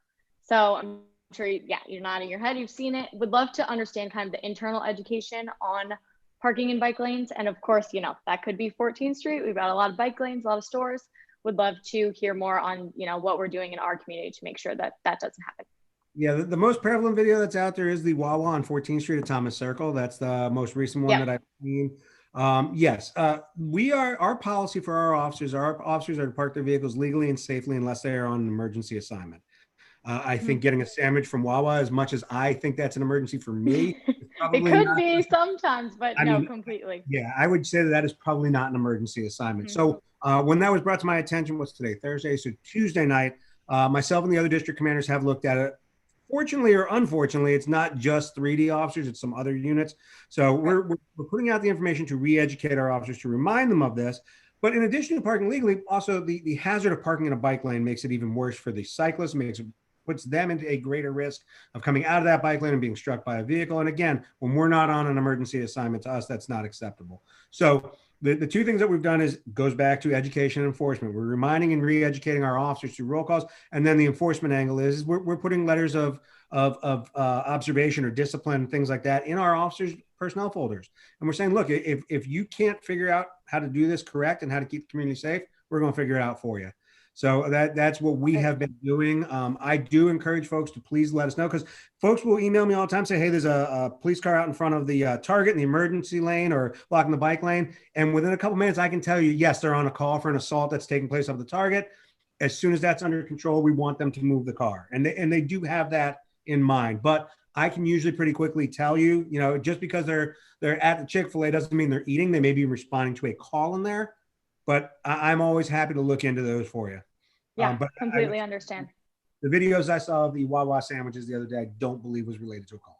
Speaker 9: So I'm sure, you're nodding your head, you've seen it. Would love to understand kind of the internal education on parking in bike lanes. And of course, that could be 14th Street. We've got a lot of bike lanes, a lot of stores. Would love to hear more on, what we're doing in our community to make sure that doesn't happen.
Speaker 13: Yeah, the most prevalent video that's out there is the Wawa on 14th Street at Thomas Circle. That's the most recent one that I've seen. Yes, our policy for our officers are to park their vehicles legally and safely unless they are on an emergency assignment. I think getting a sandwich from Wawa, as much as I think that's an emergency for me,
Speaker 9: it could be sometimes, but completely.
Speaker 13: Yeah, I would say that is probably not an emergency assignment. So when that was brought to my attention, what's today? Thursday. So Tuesday night, myself and the other district commanders have looked at it. Fortunately or unfortunately, it's not just 3D officers, it's some other units. So we're putting out the information to re-educate our officers, to remind them of this. But in addition to parking legally, also the hazard of parking in a bike lane makes it even worse for the cyclists, puts them into a greater risk of coming out of that bike lane and being struck by a vehicle. And again, when we're not on an emergency assignment, to us, that's not acceptable. So the two things that we've done goes back to education and enforcement. We're reminding and re-educating our officers through roll calls. And then the enforcement angle is we're putting letters of observation or discipline, things like that, in our officers' personnel folders. And we're saying, look, if you can't figure out how to do this correct and how to keep the community safe, we're going to figure it out for you. So that's what we have been doing. I do encourage folks to please let us know, because folks will email me all the time, say, hey, there's a police car out in front of the Target in the emergency lane or blocking the bike lane. And within a couple minutes, I can tell you, yes, they're on a call for an assault that's taking place up the Target. As soon as that's under control, we want them to move the car. And they do have that in mind. But I can usually pretty quickly tell you, just because they're at the Chick-fil-A doesn't mean they're eating. They may be responding to a call in there. But I'm always happy to look into those for you.
Speaker 9: Yeah, but completely understand.
Speaker 13: The videos I saw of the Wawa sandwiches the other day, I don't believe was related to a call.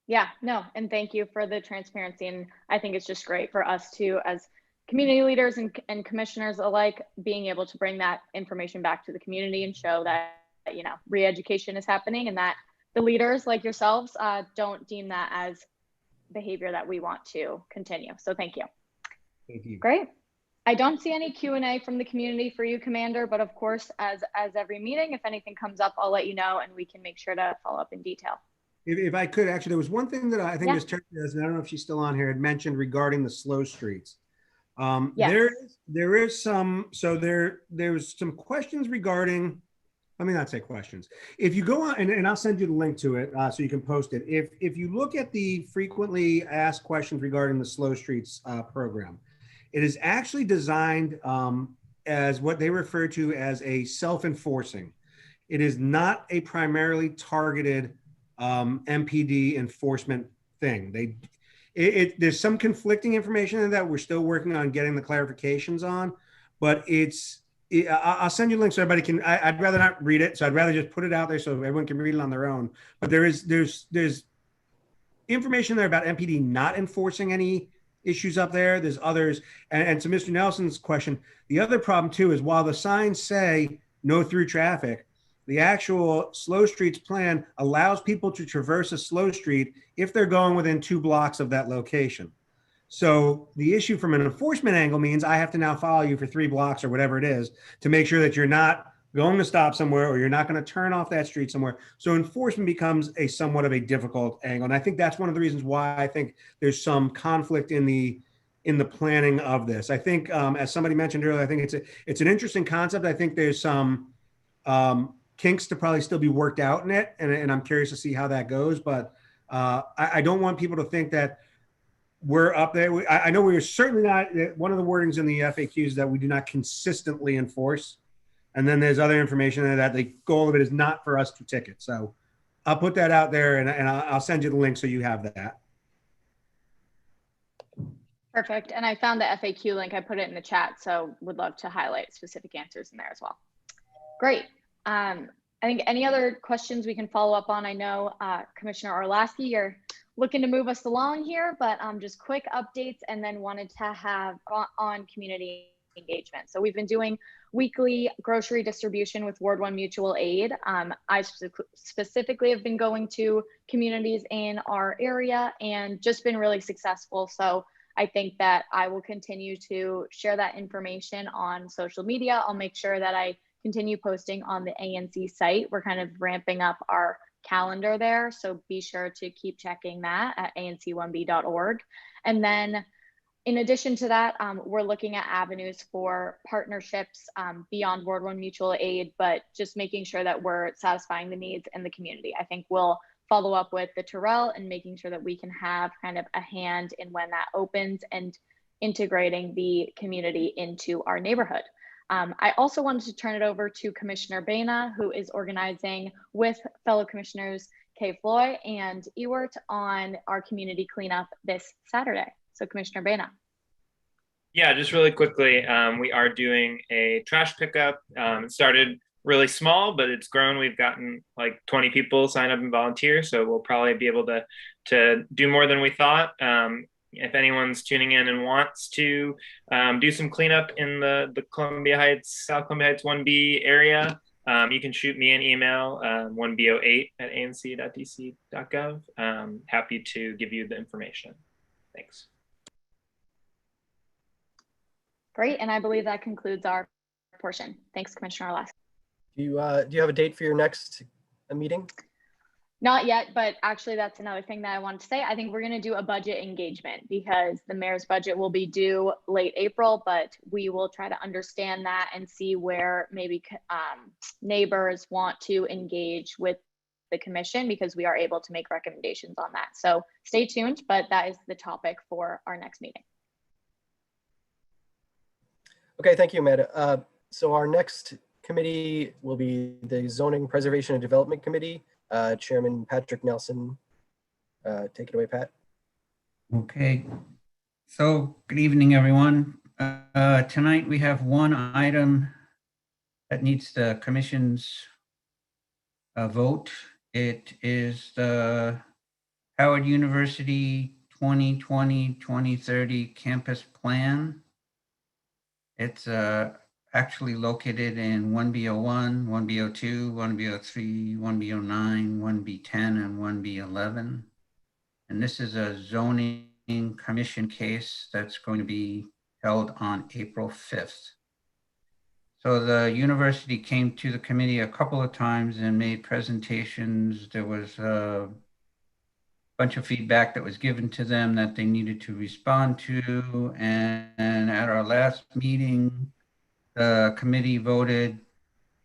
Speaker 9: Yeah, no, and thank you for the transparency. And I think it's just great for us to, as community leaders and commissioners alike, being able to bring that information back to the community and show that, re-education is happening, and that the leaders like yourselves don't deem that as behavior that we want to continue. So thank you.
Speaker 13: Thank you.
Speaker 9: Great. I don't see any Q&A from the community for you, Commander, but of course, as every meeting, if anything comes up, I'll let you know and we can make sure to follow up in detail.
Speaker 13: If I could, actually, there was one thing that I think
Speaker 9: Yeah.
Speaker 13: Ms. Turner does, and I don't know if she's still on here, had mentioned regarding the slow streets.
Speaker 9: Yes.
Speaker 13: There is some, so there's some questions regarding, let me not say questions. If you go on, and I'll send you the link to it so you can post it. If you look at the frequently asked questions regarding the slow streets program, it is actually designed as what they refer to as a self-enforcing. It is not a primarily targeted MPD enforcement thing. There's some conflicting information in that we're still working on getting the clarifications on, but I'll send you links so everybody can. I'd rather not read it, so I'd rather just put it out there so everyone can read it on their own. But there's information there about MPD not enforcing any issues up there. There's others, and to Mr. Nelson's question, the other problem too is while the signs say no through traffic, the actual slow streets plan allows people to traverse a slow street if they're going within 2 blocks of that location. So the issue from an enforcement angle means I have to now follow you for 3 blocks or whatever it is to make sure that you're not going to stop somewhere or you're not going to turn off that street somewhere. So enforcement becomes a somewhat of a difficult angle. And I think that's one of the reasons why I think there's some conflict in the planning of this. I think, as somebody mentioned earlier, I think it's an interesting concept. I think there's some kinks to probably still be worked out in it. And I'm curious to see how that goes. But I don't want people to think that we're up there. I know we are certainly not, one of the wordings in the FAQs is that we do not consistently enforce. And then there's other information that the goal of it is not for us to ticket. So I'll put that out there and I'll send you the link so you have that.
Speaker 9: Perfect. And I found the FAQ link. I put it in the chat. So would love to highlight specific answers in there as well. Great. I think any other questions we can follow up on. I know Commissioner Orlowski, you're looking to move us along here, but just quick updates and then wanted to have on community engagement. So we've been doing weekly grocery distribution with Ward 1 Mutual Aid. I specifically have been going to communities in our area and just been really successful. So I think that I will continue to share that information on social media. I'll make sure that I continue posting on the ANC site. We're kind of ramping up our calendar there. So be sure to keep checking that at anc1b.org. And then in addition to that, we're looking at avenues for partnerships beyond Ward 1 Mutual Aid, but just making sure that we're satisfying the needs in the community. I think we'll follow up with the Terrell and making sure that we can have kind of a hand in when that opens and integrating the community into our neighborhood. I also wanted to turn it over to Commissioner Baina, who is organizing with fellow commissioners Kay Floy and Ewert on our community cleanup this Saturday. So Commissioner Baina.
Speaker 12: Yeah, just really quickly, we are doing a trash pickup. It started really small, but it's grown. We've gotten like 20 people sign up and volunteer. So we'll probably be able to do more than we thought. If anyone's tuning in and wants to do some cleanup in the Columbia Heights, South Columbia Heights 1B area, you can shoot me an email, 1bo8@anc.dc.gov. Happy to give you the information. Thanks.
Speaker 9: Great, and I believe that concludes our portion. Thanks, Commissioner Orlowski.
Speaker 2: Do you have a date for your next meeting?
Speaker 9: Not yet, but actually that's another thing that I wanted to say. I think we're going to do a budget engagement because the mayor's budget will be due late April, but we will try to understand that and see where maybe neighbors want to engage with the commission because we are able to make recommendations on that. So stay tuned, but that is the topic for our next meeting.
Speaker 2: Okay, thank you, Amanda. So our next committee will be the Zoning Preservation and Development Committee. Chairman Patrick Nelson. Take it away, Pat.
Speaker 4: Okay. So good evening, everyone. Tonight we have one item that needs the commission's vote. It is the Howard University 2020-2030 campus plan. It's actually located in 1B01, 1B02, 1B03, 1B09, 1B10, and 1B11. And this is a zoning commission case that's going to be held on April 5th. So the university came to the committee a couple of times and made presentations. There was a bunch of feedback that was given to them that they needed to respond to. And at our last meeting, the committee voted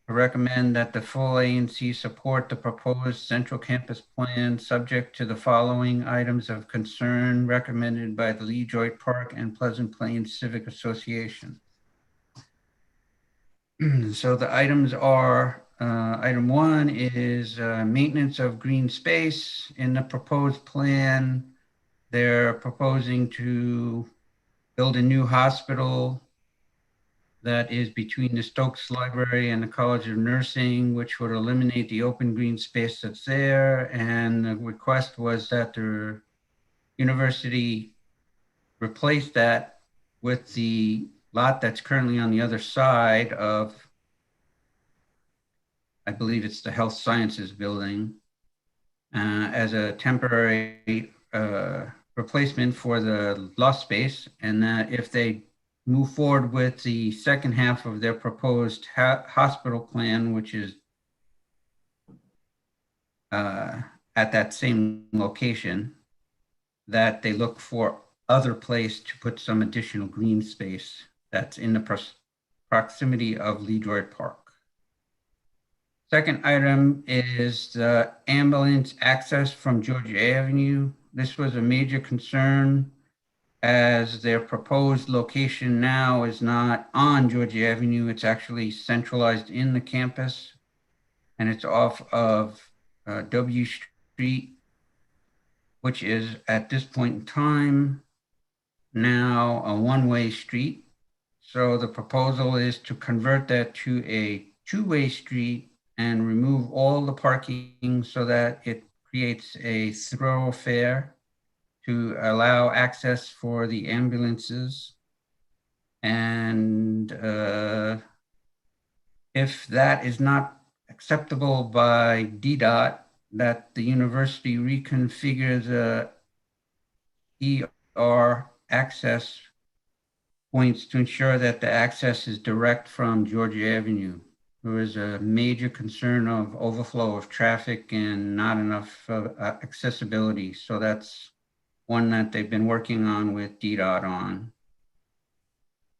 Speaker 4: to recommend that the full ANC support the proposed central campus plan subject to the following items of concern recommended by the Lee Droit Park and Pleasant Plains Civic Association. So the items are, item 1 is maintenance of green space. In the proposed plan, they're proposing to build a new hospital that is between the Stokes Library and the College of Nursing, which would eliminate the open green space that's there. And the request was that the university replace that with the lot that's currently on the other side of, I believe it's the Health Sciences Building, as a temporary replacement for the lost space. And that if they move forward with the second half of their proposed hospital plan, which is at that same location, that they look for other place to put some additional green space that's in the proximity of Lee Droit Park. Second item is the ambulance access from Georgia Avenue. This was a major concern as their proposed location now is not on Georgia Avenue. It's actually centralized in the campus, and it's off of W Street, which is at this point in time now a one-way street. So the proposal is to convert that to a two-way street and remove all the parking so that it creates a thoroughfare to allow access for the ambulances. And if that is not acceptable by DDOT, that the university reconfigure the ER access points to ensure that the access is direct from Georgia Avenue. There was a major concern of overflow of traffic and not enough accessibility. So that's one that they've been working on with DDOT on.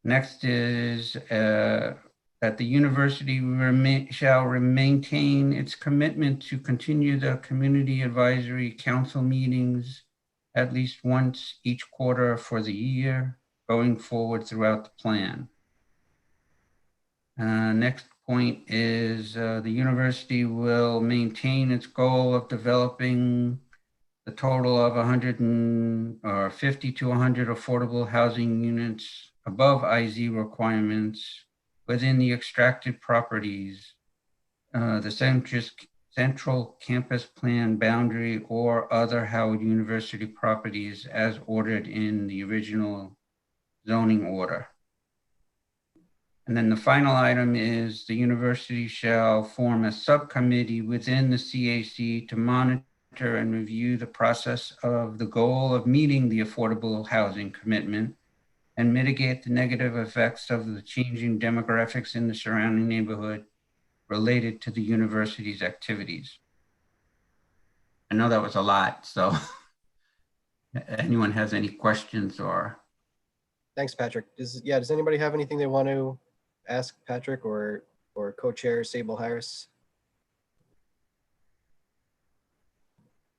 Speaker 4: Next is that the university shall maintain its commitment to continue the community advisory council meetings at least once each quarter for the year going forward throughout the plan. Next point is the university will maintain its goal of developing a total of 50 to 100 affordable housing units above IZ requirements within the extracted properties, the central campus plan boundary or other Howard University properties as ordered in the original zoning order. And then the final item is the university shall form a subcommittee within the CAC to monitor and review the process of the goal of meeting the affordable housing commitment and mitigate the negative effects of the changing demographics in the surrounding neighborhood related to the university's activities. I know that was a lot, so anyone has any questions or?
Speaker 2: Thanks, Patrick. Does anybody have anything they want to ask Patrick or co-chair Sable Harris?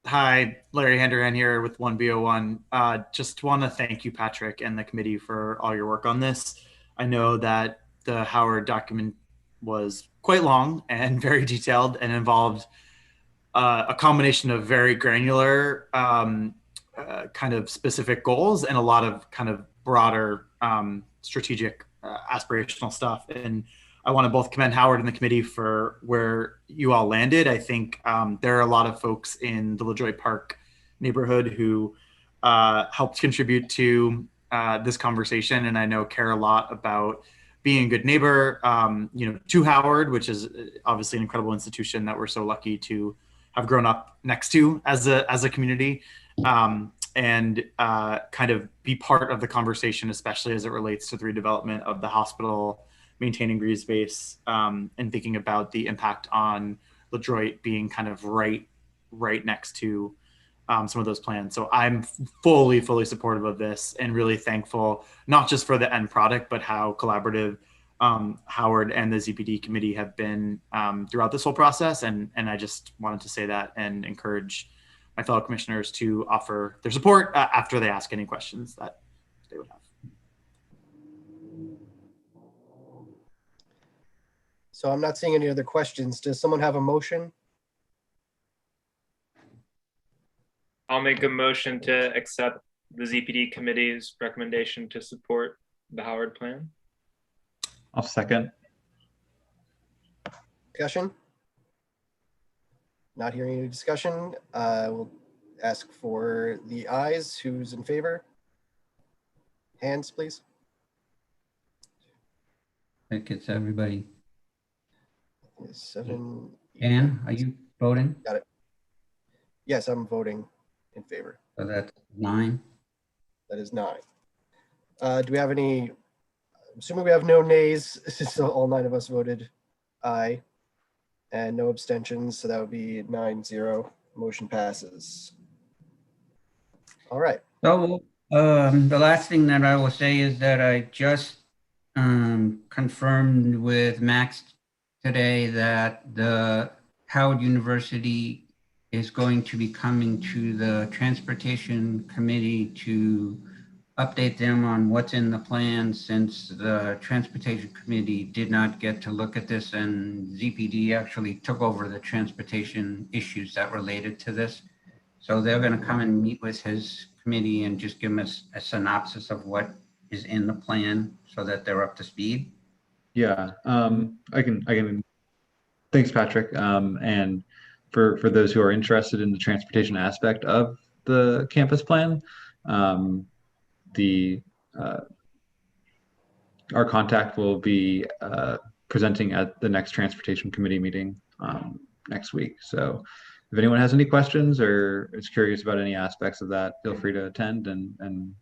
Speaker 15: Hi, Larry Handerhan here with 1B01. Just want to thank you, Patrick, and the committee for all your work on this. I know that the Howard document was quite long and very detailed and involved a combination of very granular kind of specific goals and a lot of kind of broader strategic aspirational stuff. And I want to both commend Howard and the committee for where you all landed. I think there are a lot of folks in the LaJoy Park neighborhood who helped contribute to this conversation, and I know care a lot about being a good neighbor, to Howard, which is obviously an incredible institution that we're so lucky to have grown up next to as a community. and kind of be part of the conversation, especially as it relates to the redevelopment of the hospital, maintaining green space, and thinking about the impact on LaDroit being kind of right next to some of those plans. So I'm fully supportive of this and really thankful, not just for the end product, but how collaborative Howard and the ZPD committee have been throughout this whole process. And I just wanted to say that and encourage my fellow commissioners to offer their support after they ask any questions that they would have.
Speaker 2: So I'm not seeing any other questions. Does someone have a motion?
Speaker 12: I'll make a motion to accept the ZPD committee's recommendation to support the Howard plan.
Speaker 5: I'll second.
Speaker 2: Discussion? Not hearing any discussion. We'll ask for the ayes. Who's in favor? Hands, please.
Speaker 4: I think it's everybody.
Speaker 2: 7.
Speaker 4: Dan, are you voting?
Speaker 2: Got it. Yes, I'm voting in favor.
Speaker 4: So that's 9.
Speaker 2: That is 9. Do we have any, assuming we have no nays, so all 9 of us voted aye, and no abstentions, so that would be 9-0. Motion passes. All right.
Speaker 4: So the last thing that I will say is that I just confirmed with Max today that the Howard University is going to be coming to the Transportation Committee to update them on what's in the plan, since the Transportation Committee did not get to look at this and ZPD actually took over the transportation issues that related to this. So they're going to come and meet with his committee and just give us a synopsis of what is in the plan so that they're up to speed.
Speaker 5: Yeah, I can. Thanks, Patrick. And for those who are interested in the transportation aspect of the campus plan, our contact will be presenting at the next transportation committee meeting next week. So if anyone has any questions or is curious about any aspects of that, feel free to attend and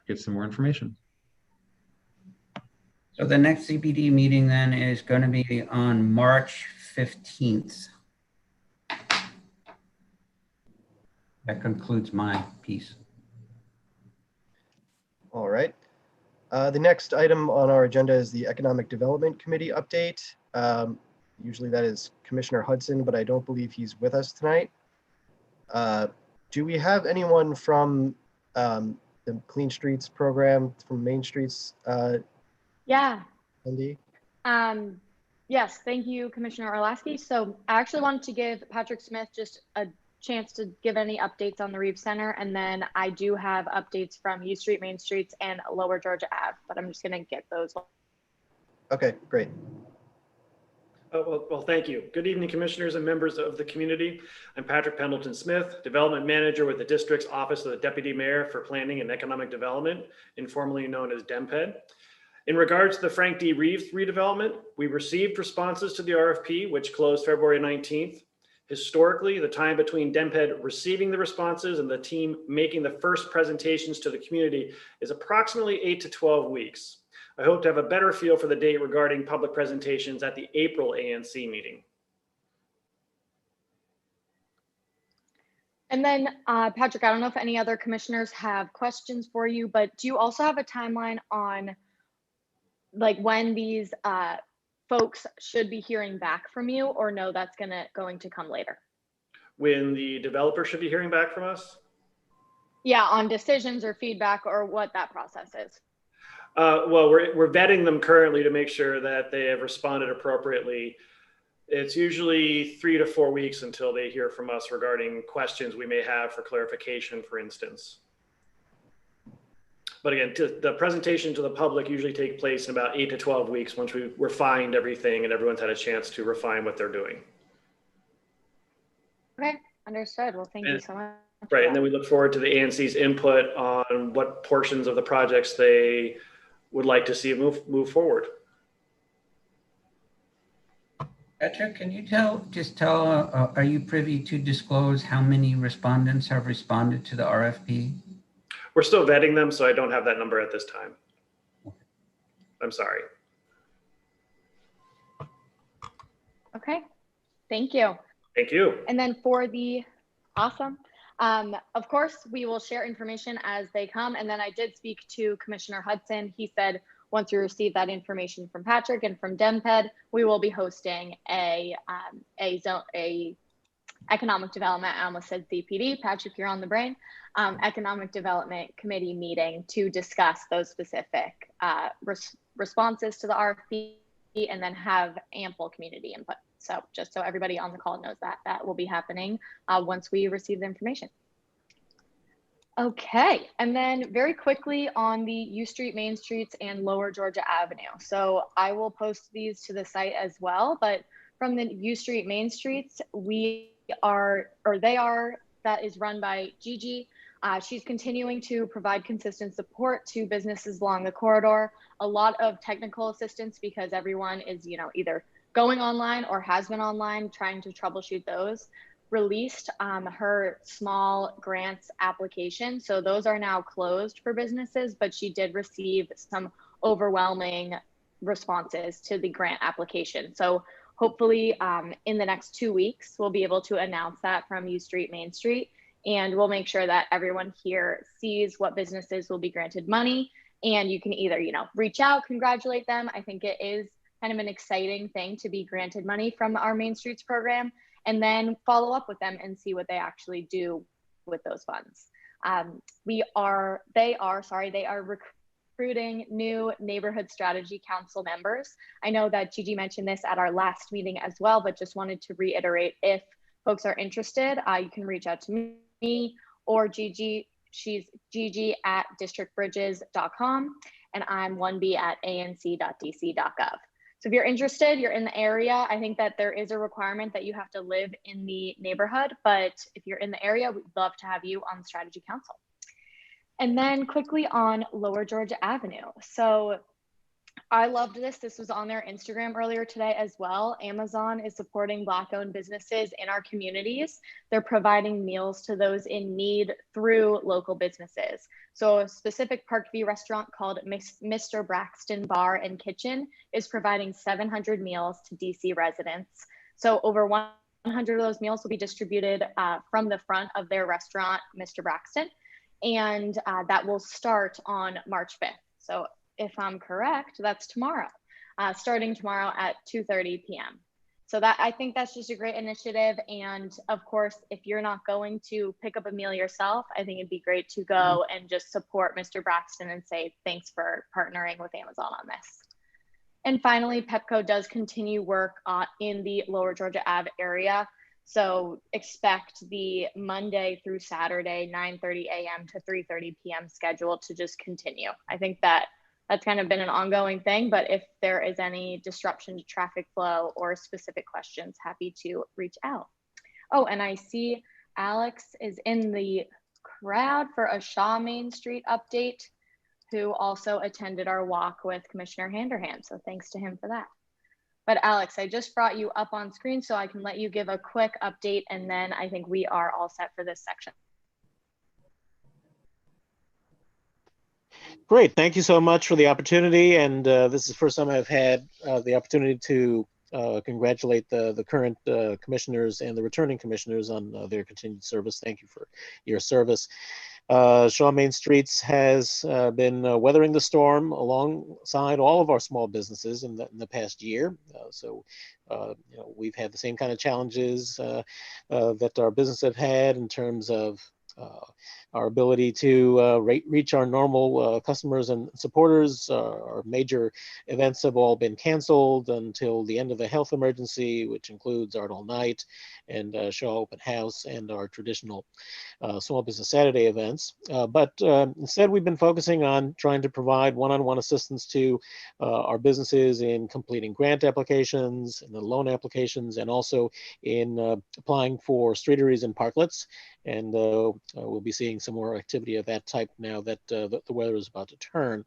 Speaker 5: get some more information.
Speaker 4: So the next CPD meeting then is going to be on March 15th. That concludes my piece.
Speaker 2: All right. The next item on our agenda is the Economic Development Committee update. Usually that is Commissioner Hudson, but I don't believe he's with us tonight. Do we have anyone from the Clean Streets program, from Main Streets?
Speaker 9: Yeah.
Speaker 2: Cindy?
Speaker 9: Yes, thank you, Commissioner Orlowski. So I actually wanted to give Patrick Smith just a chance to give any updates on the Reeves Center, and then I do have updates from U Street, Main Streets, and Lower Georgia Ave, but I'm just going to get those.
Speaker 2: Okay, great.
Speaker 16: Well, thank you. Good evening, commissioners and members of the community. I'm Patrick Pendleton Smith, Development Manager with the District's Office of the Deputy Mayor for Planning and Economic Development, informally known as DEMPED. In regards to the Frank D. Reeves redevelopment, we received responses to the RFP, which closed February 19th. Historically, the time between DEMPED receiving the responses and the team making the first presentations to the community is approximately 8 to 12 weeks. I hope to have a better feel for the date regarding public presentations at the April ANC meeting.
Speaker 9: And then Patrick, I don't know if any other commissioners have questions for you, but do you also have a timeline on like when these folks should be hearing back from you, or no, that's going to come later?
Speaker 16: When the developer should be hearing back from us?
Speaker 9: Yeah, on decisions or feedback or what that process is.
Speaker 16: Well, we're vetting them currently to make sure that they have responded appropriately. It's usually 3 to 4 weeks until they hear from us regarding questions we may have for clarification, for instance. But again, the presentation to the public usually takes place in about 8 to 12 weeks once we've refined everything and everyone's had a chance to refine what they're doing.
Speaker 9: Okay, understood. Well, thank you so much.
Speaker 16: Right, and then we look forward to the ANC's input on what portions of the projects they would like to see move forward.
Speaker 4: Patrick, can you tell, are you privy to disclose how many respondents have responded to the RFP?
Speaker 16: We're still vetting them, so I don't have that number at this time. I'm sorry.
Speaker 9: Okay, thank you.
Speaker 16: Thank you.
Speaker 9: And then awesome. Of course, we will share information as they come. And then I did speak to Commissioner Hudson. He said, once we receive that information from Patrick and from DemPed, we will be hosting a economic development, I almost said CPD, Patrick, you're on the brain, economic development committee meeting to discuss those specific responses to the RFP and then have ample community input. So just so everybody on the call knows that will be happening once we receive the information. Okay, and then very quickly on the U Street, Main Streets, and Lower Georgia Avenue. So I will post these to the site as well, but from the U Street, Main Streets, that is run by Gigi. She's continuing to provide consistent support to businesses along the corridor, a lot of technical assistance because everyone is, either going online or has been online trying to troubleshoot those. Released her small grants application. So those are now closed for businesses, but she did receive some overwhelming responses to the grant application. So hopefully in the next 2 weeks, we'll be able to announce that from U Street, Main Street, and we'll make sure that everyone here sees what businesses will be granted money. And you can either, reach out, congratulate them. I think it is kind of an exciting thing to be granted money from our Main Streets program, and then follow up with them and see what they actually do with those funds. They are recruiting new neighborhood strategy council members. I know that Gigi mentioned this at our last meeting as well, but just wanted to reiterate, if folks are interested, you can reach out to me or Gigi. She's Gigi at districtbridges.com, and I'm 1b@anc.dc.gov. So if you're interested, you're in the area, I think that there is a requirement that you have to live in the neighborhood, but if you're in the area, we'd love to have you on the strategy council. And then quickly on Lower Georgia Avenue. So I loved this. This was on their Instagram earlier today as well. Amazon is supporting Black-owned businesses in our communities. They're providing meals to those in need through local businesses. So a specific Parkview restaurant called Mr. Braxton Bar and Kitchen is providing 700 meals to DC residents. So over 100 of those meals will be distributed from the front of their restaurant, Mr. Braxton, and that will start on March 5th. So if I'm correct, that's tomorrow, starting tomorrow at 2:30 p.m. So I think that's just a great initiative. And of course, if you're not going to pick up a meal yourself, I think it'd be great to go and just support Mr. Braxton and say, thanks for partnering with Amazon on this. And finally, Pepco does continue work in the Lower Georgia Ave area. So expect the Monday through Saturday, 9:30 a.m. to 3:30 p.m. schedule to just continue. I think that's kind of been an ongoing thing, but if there is any disruption to traffic flow or specific questions, happy to reach out. Oh, and I see Alex is in the crowd for a Shaw Main Street update, who also attended our walk with Commissioner Handerhan. So thanks to him for that. But Alex, I just brought you up on screen so I can let you give a quick update, and then I think we are all set for this section.
Speaker 17: Great, thank you so much for the opportunity. And this is the first time I've had the opportunity to congratulate the current commissioners and the returning commissioners on their continued service. Thank you for your service. Shaw Main Streets has been weathering the storm alongside all of our small businesses in the past year. We've had the same kind of challenges that our business have had in terms of our ability to reach our normal customers and supporters. Our major events have all been canceled until the end of the health emergency, which includes Art All Night and Shaw Open House and our traditional Small Business Saturday events. But instead, we've been focusing on trying to provide one-on-one assistance to our businesses in completing grant applications and the loan applications, and also in applying for streeteries and parklets. and we'll be seeing some more activity of that type now that the weather is about to turn.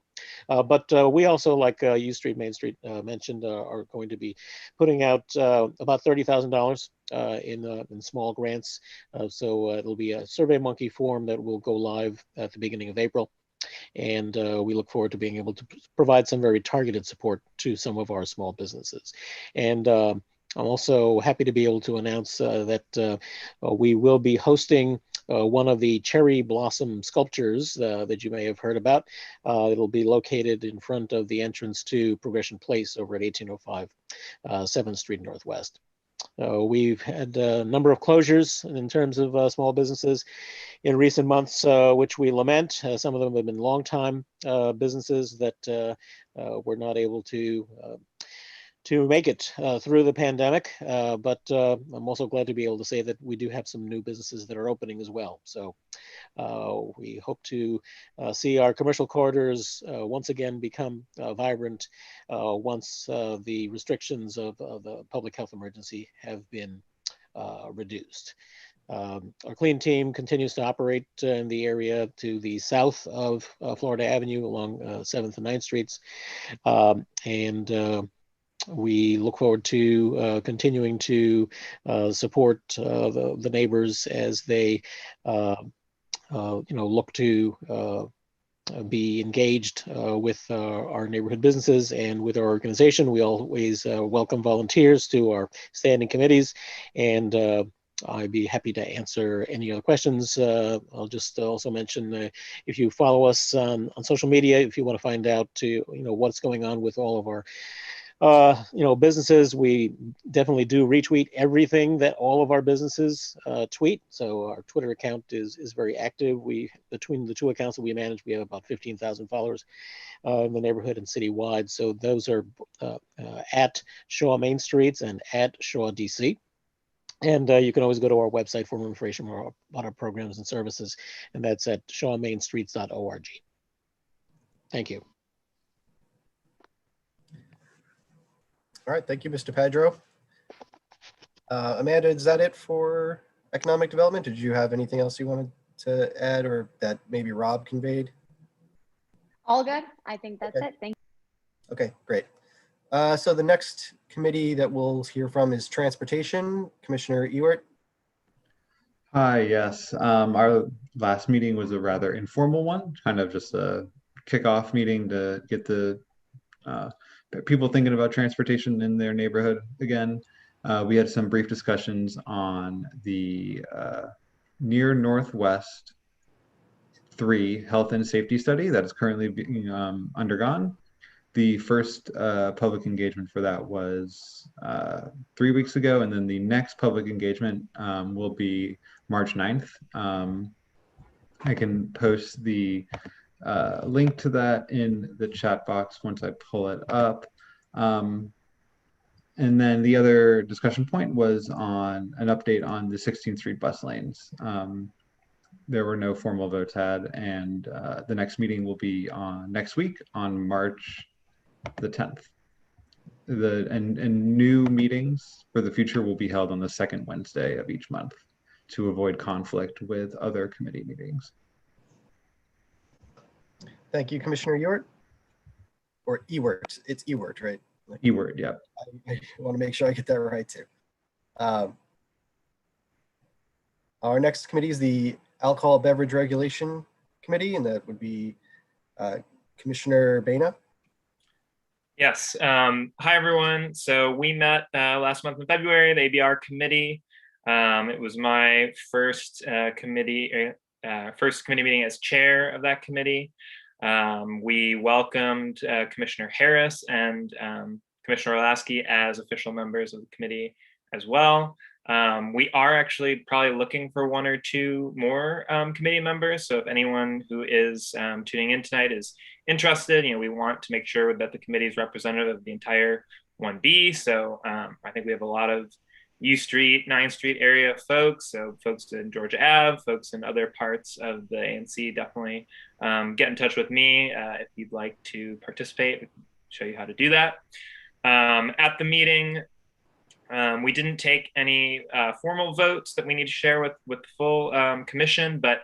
Speaker 17: But we also, like U Street, Main Street mentioned, are going to be putting out about $30,000 in small grants. So it'll be a SurveyMonkey form that will go live at the beginning of April. And we look forward to being able to provide some very targeted support to some of our small businesses. And I'm also happy to be able to announce that we will be hosting one of the cherry blossom sculptures that you may have heard about. It'll be located in front of the entrance to Progression Place over at 1805 7th Street Northwest. We've had a number of closures in terms of small businesses in recent months, which we lament. Some of them have been long-time businesses that were not able to make it through the pandemic. But I'm also glad to be able to say that we do have some new businesses that are opening as well. So we hope to see our commercial corridors once again become vibrant once the restrictions of the public health emergency have been reduced. Our clean team continues to operate in the area to the south of Florida Avenue along 7th and 9th Streets. We look forward to continuing to support the neighbors as they look to be engaged with our neighborhood businesses and with our organization. We always welcome volunteers to our standing committees, and I'd be happy to answer any other questions. I'll just also mention if you follow us on social media, if you want to find out what's going on with all of our businesses, we definitely do retweet everything that all of our businesses tweet. So our Twitter account is very active. Between the two accounts that we manage, we have about 15,000 followers in the neighborhood and citywide. So those are at Shaw Main Streets and at Shaw DC. And you can always go to our website for more information about our programs and services, and that's at shawmainstreets.org. Thank you.
Speaker 2: All right, thank you, Mr. Pedro. Amanda, is that it for economic development? Did you have anything else you wanted to add or that maybe Rob conveyed?
Speaker 9: All good. I think that's it. Thank you.
Speaker 2: Okay, great. So the next committee that we'll hear from is Transportation. Commissioner Ewert.
Speaker 5: Hi, yes. Our last meeting was a rather informal one, kind of just a kickoff meeting to get the people thinking about transportation in their neighborhood again. We had some brief discussions on the Near Northwest 3 health and safety study that is currently being undergone. The first public engagement for that was 3 weeks ago, and then the next public engagement will be March 9th. I can post the link to that in the chat box once I pull it up. And then the other discussion point was on an update on the 16th Street bus lanes. There were no formal votes had, and the next meeting will be on next week on March the 10th. And new meetings for the future will be held on the second Wednesday of each month to avoid conflict with other committee meetings.
Speaker 2: Thank you, Commissioner Ewert. Or Ewert. It's Ewert, right?
Speaker 5: Ewert, yeah.
Speaker 2: I want to make sure I get that right too. Our next committee is the Alcohol Beverage Regulation Committee, and that would be Commissioner Baina.
Speaker 12: Yes. Hi, everyone. So we met last month in February, the ABR committee. It was my first committee meeting as chair of that committee. We welcomed Commissioner Harris and Commissioner Orlasky as official members of the committee as well. We are actually probably looking for 1 or 2 more committee members. So if anyone who is tuning in tonight is interested, we want to make sure that the committee is representative of the entire 1B. So I think we have a lot of U Street, 9th Street area folks. So folks in Georgia Ave, folks in other parts of the ANC, definitely get in touch with me if you'd like to participate. We can show you how to do that. At the meeting, We didn't take any formal votes that we need to share with the full commission, but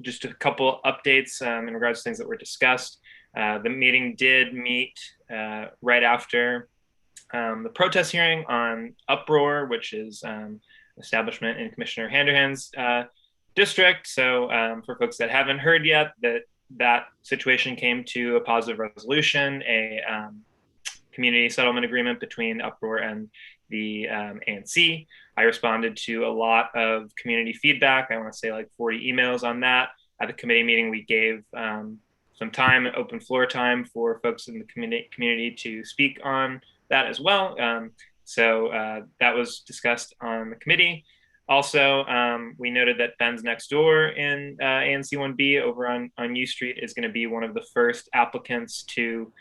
Speaker 12: just a couple updates in regards to things that were discussed. The meeting did meet right after the protest hearing on Uproar, which is establishment in Commissioner Handerhan's district. So for folks that haven't heard yet, that situation came to a positive resolution, a community settlement agreement between Uproar and the ANC. I responded to a lot of community feedback. I want to say like 40 emails on that. At the committee meeting, we gave some time, open floor time for folks in the community to speak on that as well. So that was discussed on the committee. Also, we noted that Ben's Next Door in ANC 1B over on U Street is going to be one of the first applicants to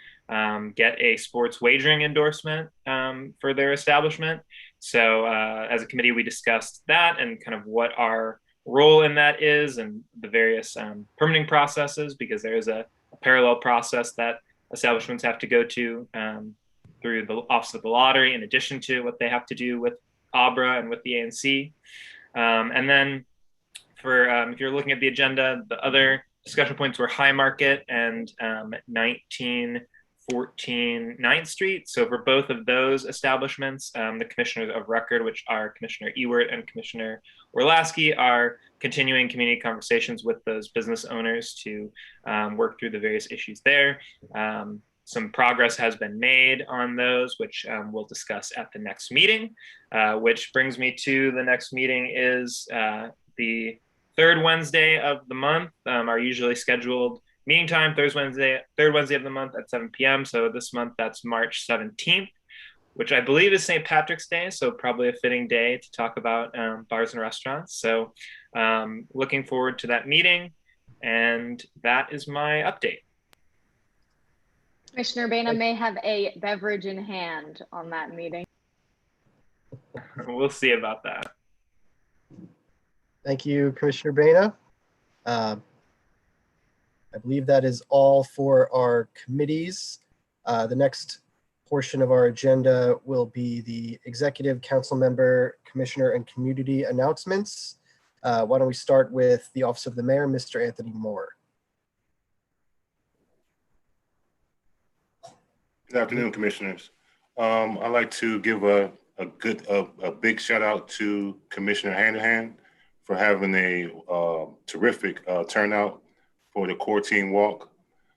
Speaker 12: get a sports wagering endorsement for their establishment. So as a committee, we discussed that and kind of what our role in that is and the various permitting processes, because there is a parallel process that establishments have to go to through the Office of the Lottery, in addition to what they have to do with ABRA and with the ANC. And then for if you're looking at the agenda, the other discussion points were High Market and 1914 9th Street. So for both of those establishments, the commissioners of record, which are Commissioner Ewert and Commissioner Orlasky, are continuing community conversations with those business owners to work through the various issues there. Some progress has been made on those, which we'll discuss at the next meeting, which brings me to the next meeting is the third Wednesday of the month, our usually scheduled meeting time, third Wednesday of the month at 7 p.m. So this month, that's March 17th, which I believe is St. Patrick's Day. So probably a fitting day to talk about bars and restaurants. So looking forward to that meeting. And that is my update.
Speaker 9: Commissioner Bana may have a beverage in hand on that meeting.
Speaker 12: We'll see about that.
Speaker 2: Thank you, Commissioner Bana. I believe that is all for our committees. The next portion of our agenda will be the Executive Council Member, Commissioner, and Community announcements. Why don't we start with the Office of the Mayor, Mr. Anthony Moore.
Speaker 18: Good afternoon, Commissioners. I'd like to give a big shout out to Commissioner Handerhan for having a terrific turnout for the core team walk.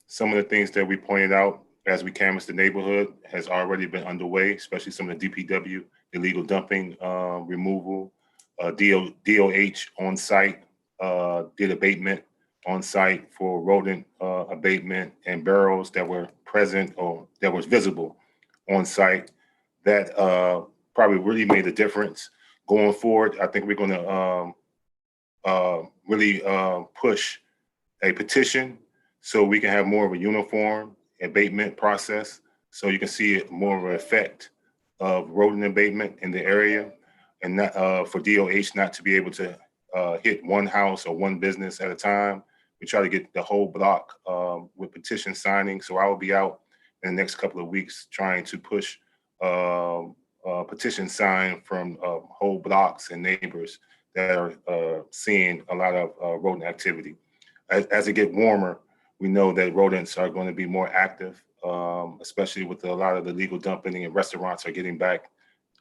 Speaker 18: Some of the things that we pointed out as we canvassed the neighborhood has already been underway, especially some of the DPW, illegal dumping removal, DOH on site, did abatement on site for rodent abatement and barrels that were present or that was visible on site. That probably really made a difference. Going forward, I think we're going to really push a petition so we can have more of a uniform abatement process, so you can see more of an effect of rodent abatement in the area, and not, for DOH not to be able to hit one house or one business at a time. We try to get the whole block with petition signing. So I will be out in the next couple of weeks trying to push petition sign from whole blocks and neighbors that are seeing a lot of rodent activity. As it gets warmer, we know that rodents are going to be more active, especially with a lot of the legal dumping, and restaurants are getting back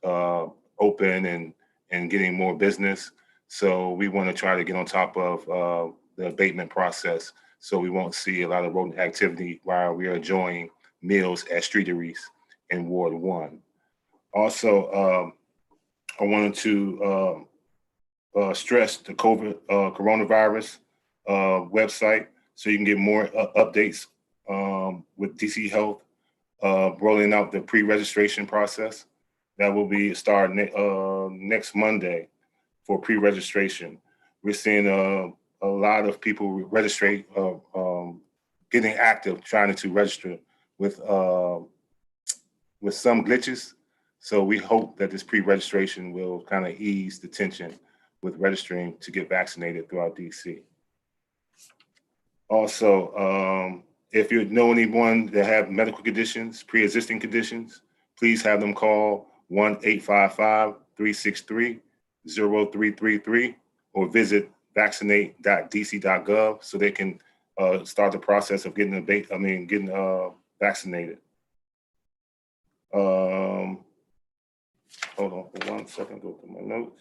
Speaker 18: open and getting more business. So we want to try to get on top of the abatement process so we won't see a lot of rodent activity while we are enjoying meals at Streateries in Ward 1. Also, I wanted to stress the coronavirus website so you can get more updates with DC Health rolling out the pre-registration process. That will be starting next Monday for pre-registration. We're seeing a lot of people register, getting active, trying to register with some glitches. So we hope that this pre-registration will kind of ease the tension with registering to get vaccinated throughout DC. Also, if you know anyone that have medical conditions, pre-existing conditions, please have them call 1-855-363-0333 or visit vaccinate.dc.gov so they can start the process of getting vaccinated. Hold on for 1 second, go through my notes.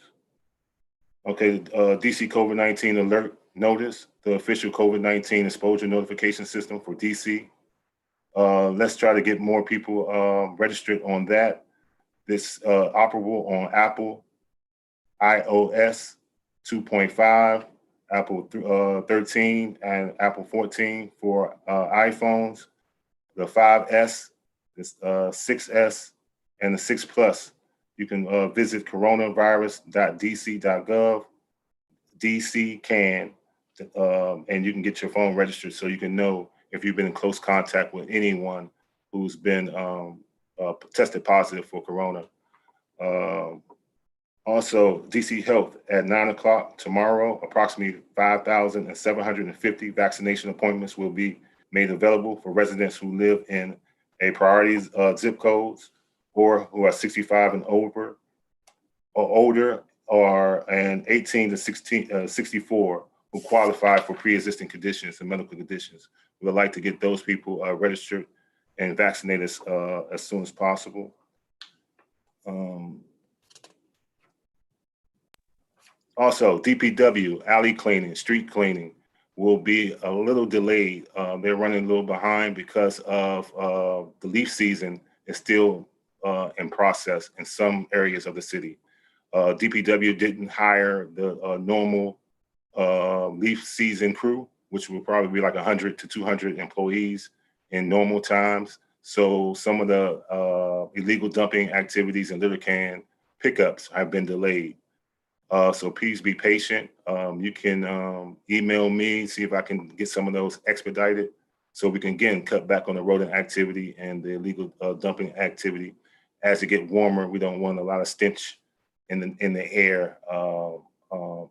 Speaker 18: Okay, DC COVID-19 alert notice, the official COVID-19 exposure notification system for DC. Let's try to get more people registered on that. This operable on Apple, iOS 2.5, Apple 13, and Apple 14 for iPhones, the 5S, the 6S, and the 6 Plus. You can visit coronavirus.dc.gov, DC can, and you can get your phone registered so you can know if you've been in close contact with anyone who's been tested positive for corona. Also, DC Health at 9 o'clock tomorrow, approximately 5,750 vaccination appointments will be made available for residents who live in a priority zip codes or who are 65 and over or older, and 18 to 64 who qualify for pre-existing conditions and medical conditions. We would like to get those people registered and vaccinated as soon as possible. Also, DPW, alley cleaning, street cleaning will be a little delayed. They're running a little behind because of the leaf season is still in process in some areas of the city. DPW didn't hire the normal leaf season crew, which will probably be like 100 to 200 employees in normal times. So some of the illegal dumping activities and litter can pickups have been delayed. So please be patient. You can email me, see if I can get some of those expedited so we can, again, cut back on the rodent activity and the illegal dumping activity. As it get warmer, we don't want a lot of stench in the air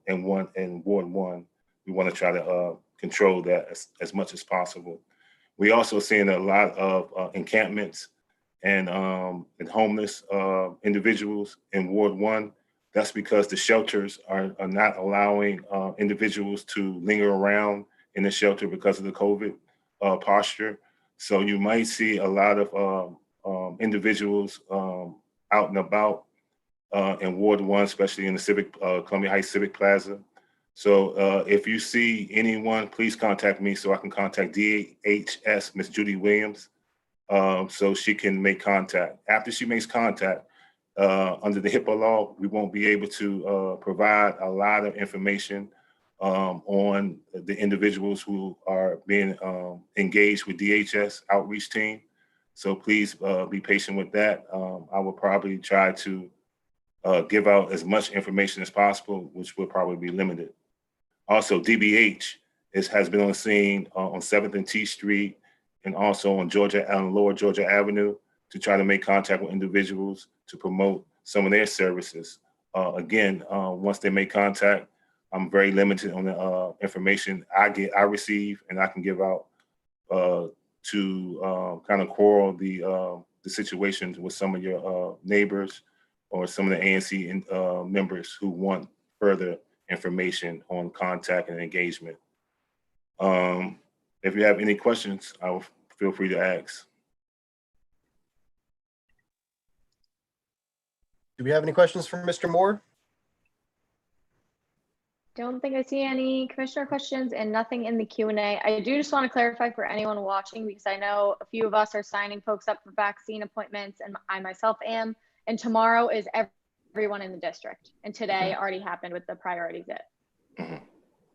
Speaker 18: in Ward 1. We want to try to control that as much as possible. We also seeing a lot of encampments and homeless individuals in Ward 1. That's because the shelters are not allowing individuals to linger around in the shelter because of the COVID posture. So you might see a lot of individuals out and about in Ward 1, especially in the Columbia Heights Civic Plaza. So if you see anyone, please contact me so I can contact DHS, Miss Judy Williams, so she can make contact. After she makes contact, under the HIPAA law, we won't be able to provide a lot of information on the individuals who are being engaged with DHS outreach team. So please be patient with that. I will probably try to give out as much information as possible, which will probably be limited. Also, DBH has been on the scene on 7th and T Street and also on Lower Georgia Avenue to try to make contact with individuals to promote some of their services. Again, once they make contact, I'm very limited on the information I receive and I can give out to kind of quarrel the situations with some of your neighbors or some of the ANC members who want further information on contact and engagement. If you have any questions, I will feel free to ask.
Speaker 2: Do we have any questions for Mr. Moore?
Speaker 9: Don't think I see any commissioner questions and nothing in the Q&A. I do just want to clarify for anyone watching, because I know a few of us are signing folks up for vaccine appointments, and I myself am, and tomorrow is everyone in the district, and today already happened with the priority zip.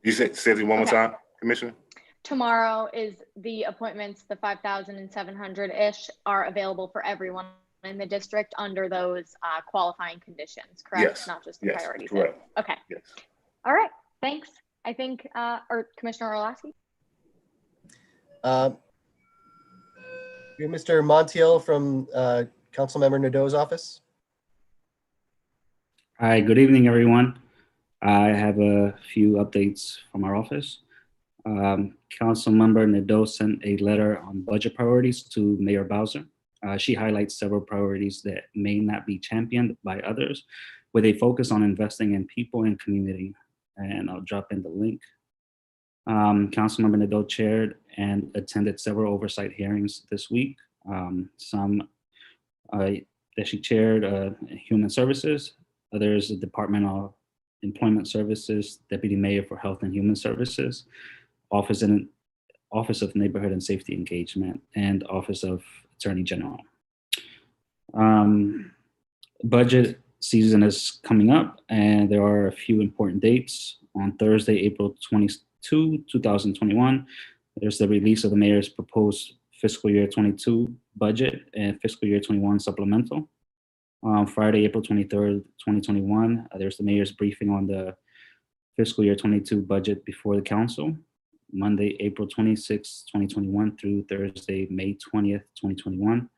Speaker 18: You say it one more time, Commissioner?
Speaker 9: Tomorrow is the appointments, the 5,700-ish are available for everyone in the district under those qualifying conditions, correct?
Speaker 18: Yes.
Speaker 9: Not just the priority.
Speaker 18: Correct.
Speaker 9: Okay.
Speaker 18: Yes.
Speaker 9: All right. Thanks. I think, or Commissioner Orlowski.
Speaker 2: We have Mr. Montiel from Councilmember Nadeau's office.
Speaker 19: Hi, good evening, everyone. I have a few updates from our office. Councilmember Nadeau sent a letter on budget priorities to Mayor Bowser. She highlights several priorities that may not be championed by others, with a focus on investing in people and community. And I'll drop in the link. Councilmember Nadeau chaired and attended several oversight hearings this week. Some that she chaired, Human Services, others, the Department of Employment Services, Deputy Mayor for Health and Human Services, Office of Neighborhood and Safety Engagement, and Office of Attorney General. Budget season is coming up, and there are a few important dates. On Thursday, April 22, 2021, there's the release of the mayor's proposed fiscal year 22 budget and fiscal year 21 supplemental. Friday, April 23rd, 2021, there's the mayor's briefing on the fiscal year 22 budget before the council. Monday, April 26th, 2021 through Thursday, May 20th, 2021,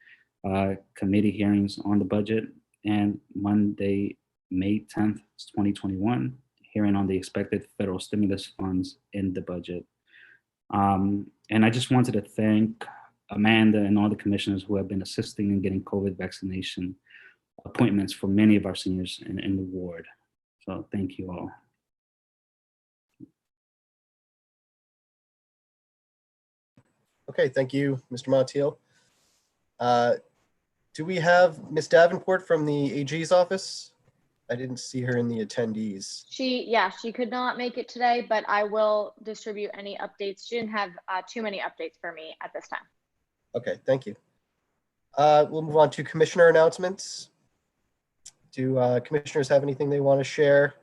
Speaker 19: committee hearings on the budget, and Monday, May 10th, 2021, hearing on the expected federal stimulus funds in the budget. And I just wanted to thank Amanda and all the commissioners who have been assisting in getting COVID vaccination appointments for many of our seniors in the ward. So thank you all.
Speaker 2: Okay, thank you, Mr. Montiel. Do we have Ms. Davenport from the AG's office? I didn't see her in the attendees.
Speaker 9: She could not make it today, but I will distribute any updates. She didn't have too many updates for me at this time.
Speaker 2: Okay, thank you. We'll move on to commissioner announcements. Do commissioners have anything they want to share?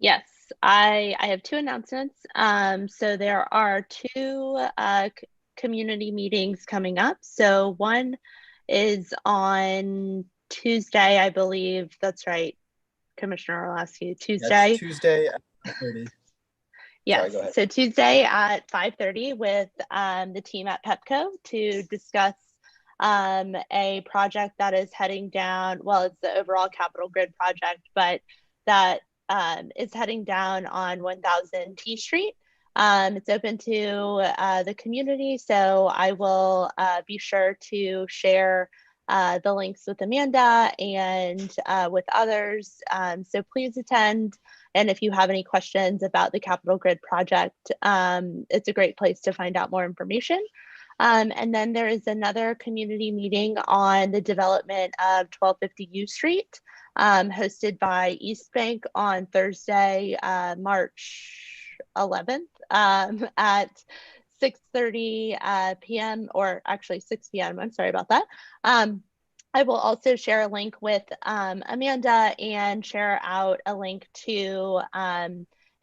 Speaker 3: Yes, I have two announcements. So there are two community meetings coming up. So one is on Tuesday, I believe. That's right, Commissioner, I'll ask you. Tuesday.
Speaker 2: Yes, Tuesday at 5:30.
Speaker 3: Yes,
Speaker 2: Sorry,
Speaker 3: so Tuesday at 5:30 with the team at PEPCO to discuss a project that is heading down, well, it's the overall Capital Grid project, but that is heading down on 1000 T Street. It's open to the community, so I will be sure to share the links with Amanda and with others. So please attend. And if you have any questions about the Capital Grid project, it's a great place to find out more information. And then there is another community meeting on the development of 1250 U Street, hosted by East Bank on Thursday, March 11th at 6:30 p.m. or actually 6 p.m. I'm sorry about that. I will also share a link with Amanda and share out a link to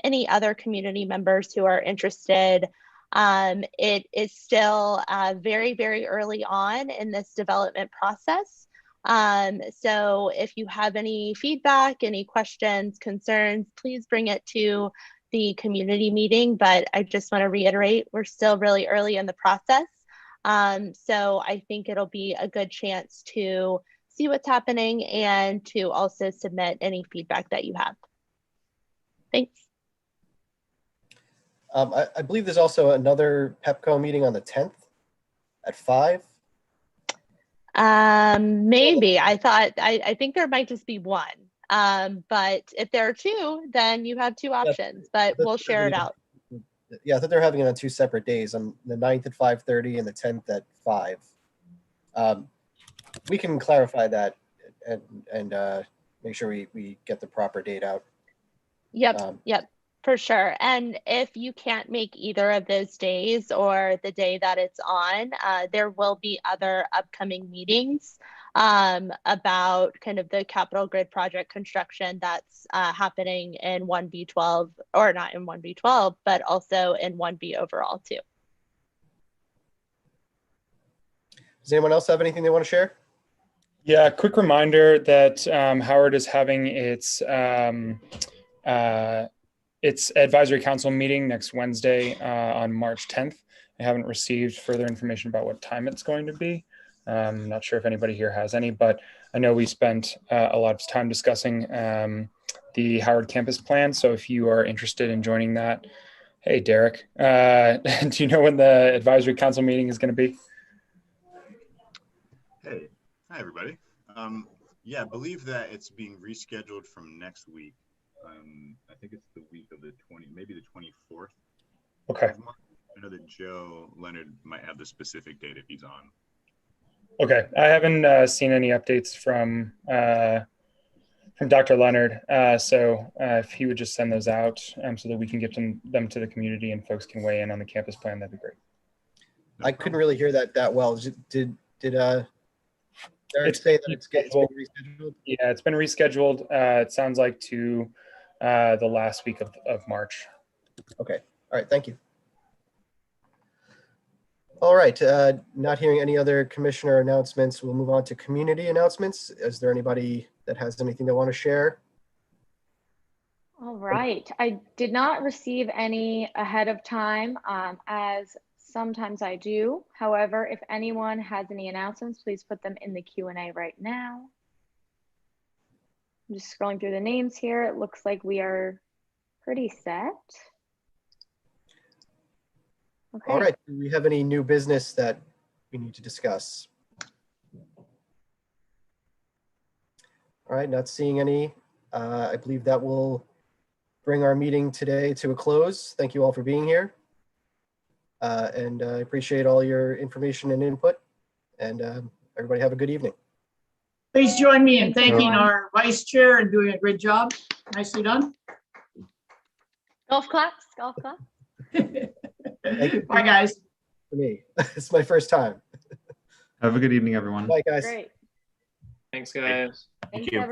Speaker 3: any other community members who are interested. It is still very, very early on in this development process. So if you have any feedback, any questions, concerns, please bring it to the community meeting. But I just want to reiterate, we're still really early in the process. So I think it'll be a good chance to see what's happening and to also submit any feedback that you have. Thanks.
Speaker 2: I believe there's also another PEPCO meeting on the 10th at 5.
Speaker 3: Maybe. I think there might just be one. But if there are two, then you have two options, but we'll share it out.
Speaker 2: Yeah, I thought they're having it on 2 separate days, on the 9th at 5:30 and the 10th at 5. We can clarify that and make sure we get the proper date out.
Speaker 3: Yep, yep, for sure. And if you can't make either of those days or the day that it's on, there will be other upcoming meetings about kind of the Capital Grid project construction that's happening in 1B12, or not in 1B12, but also in 1B overall too.
Speaker 2: Does anyone else have anything they want to share?
Speaker 11: Yeah, quick reminder that Howard is having its advisory council meeting next Wednesday on March 10th. I haven't received further information about what time it's going to be. I'm not sure if anybody here has any, but I know we spent a lot of time discussing the Howard campus plan. So if you are interested in joining that, hey, Derek, do you know when the advisory council meeting is going to be?
Speaker 20: Hi, everybody. Yeah, I believe that it's being rescheduled from next week. I think it's the week of the 20, maybe the 24th.
Speaker 11: Okay.
Speaker 20: I know that Joe Leonard might have the specific date if he's on.
Speaker 11: Okay. I haven't seen any updates from Dr. Leonard. So if he would just send those out so that we can get them to the community and folks can weigh in on the campus plan, that'd be great.
Speaker 2: I couldn't really hear that well. Did Derek say that it's been rescheduled?
Speaker 11: Yeah, it's been rescheduled. It sounds like to the last week of March.
Speaker 2: Okay. All right. Thank you. All right. Not hearing any other commissioner announcements, we'll move on to community announcements. Is there anybody that has anything they want to share?
Speaker 9: All right. I did not receive any ahead of time, as sometimes I do. However, if anyone has any announcements, please put them in the Q&A right now. I'm just scrolling through the names here. It looks like we are pretty set. Okay.
Speaker 2: All right. Do we have any new business that we need to discuss? All right. Not seeing any. I believe that will bring our meeting today to a close. Thank you all for being here. And I appreciate all your information and input. And everybody have a good evening.
Speaker 10: Please join me in
Speaker 9: Thanks,
Speaker 10: thanking
Speaker 9: everyone.
Speaker 10: our vice chair and doing a great job. Nicely done.
Speaker 9: Golf claps, golf claps.
Speaker 2: Thank you.
Speaker 10: Bye, guys.
Speaker 2: For me, it's my first time.
Speaker 5: Have a good evening, everyone.
Speaker 2: Bye, guys.
Speaker 9: Great.
Speaker 12: Thanks, guys.
Speaker 9: Thanks, everyone.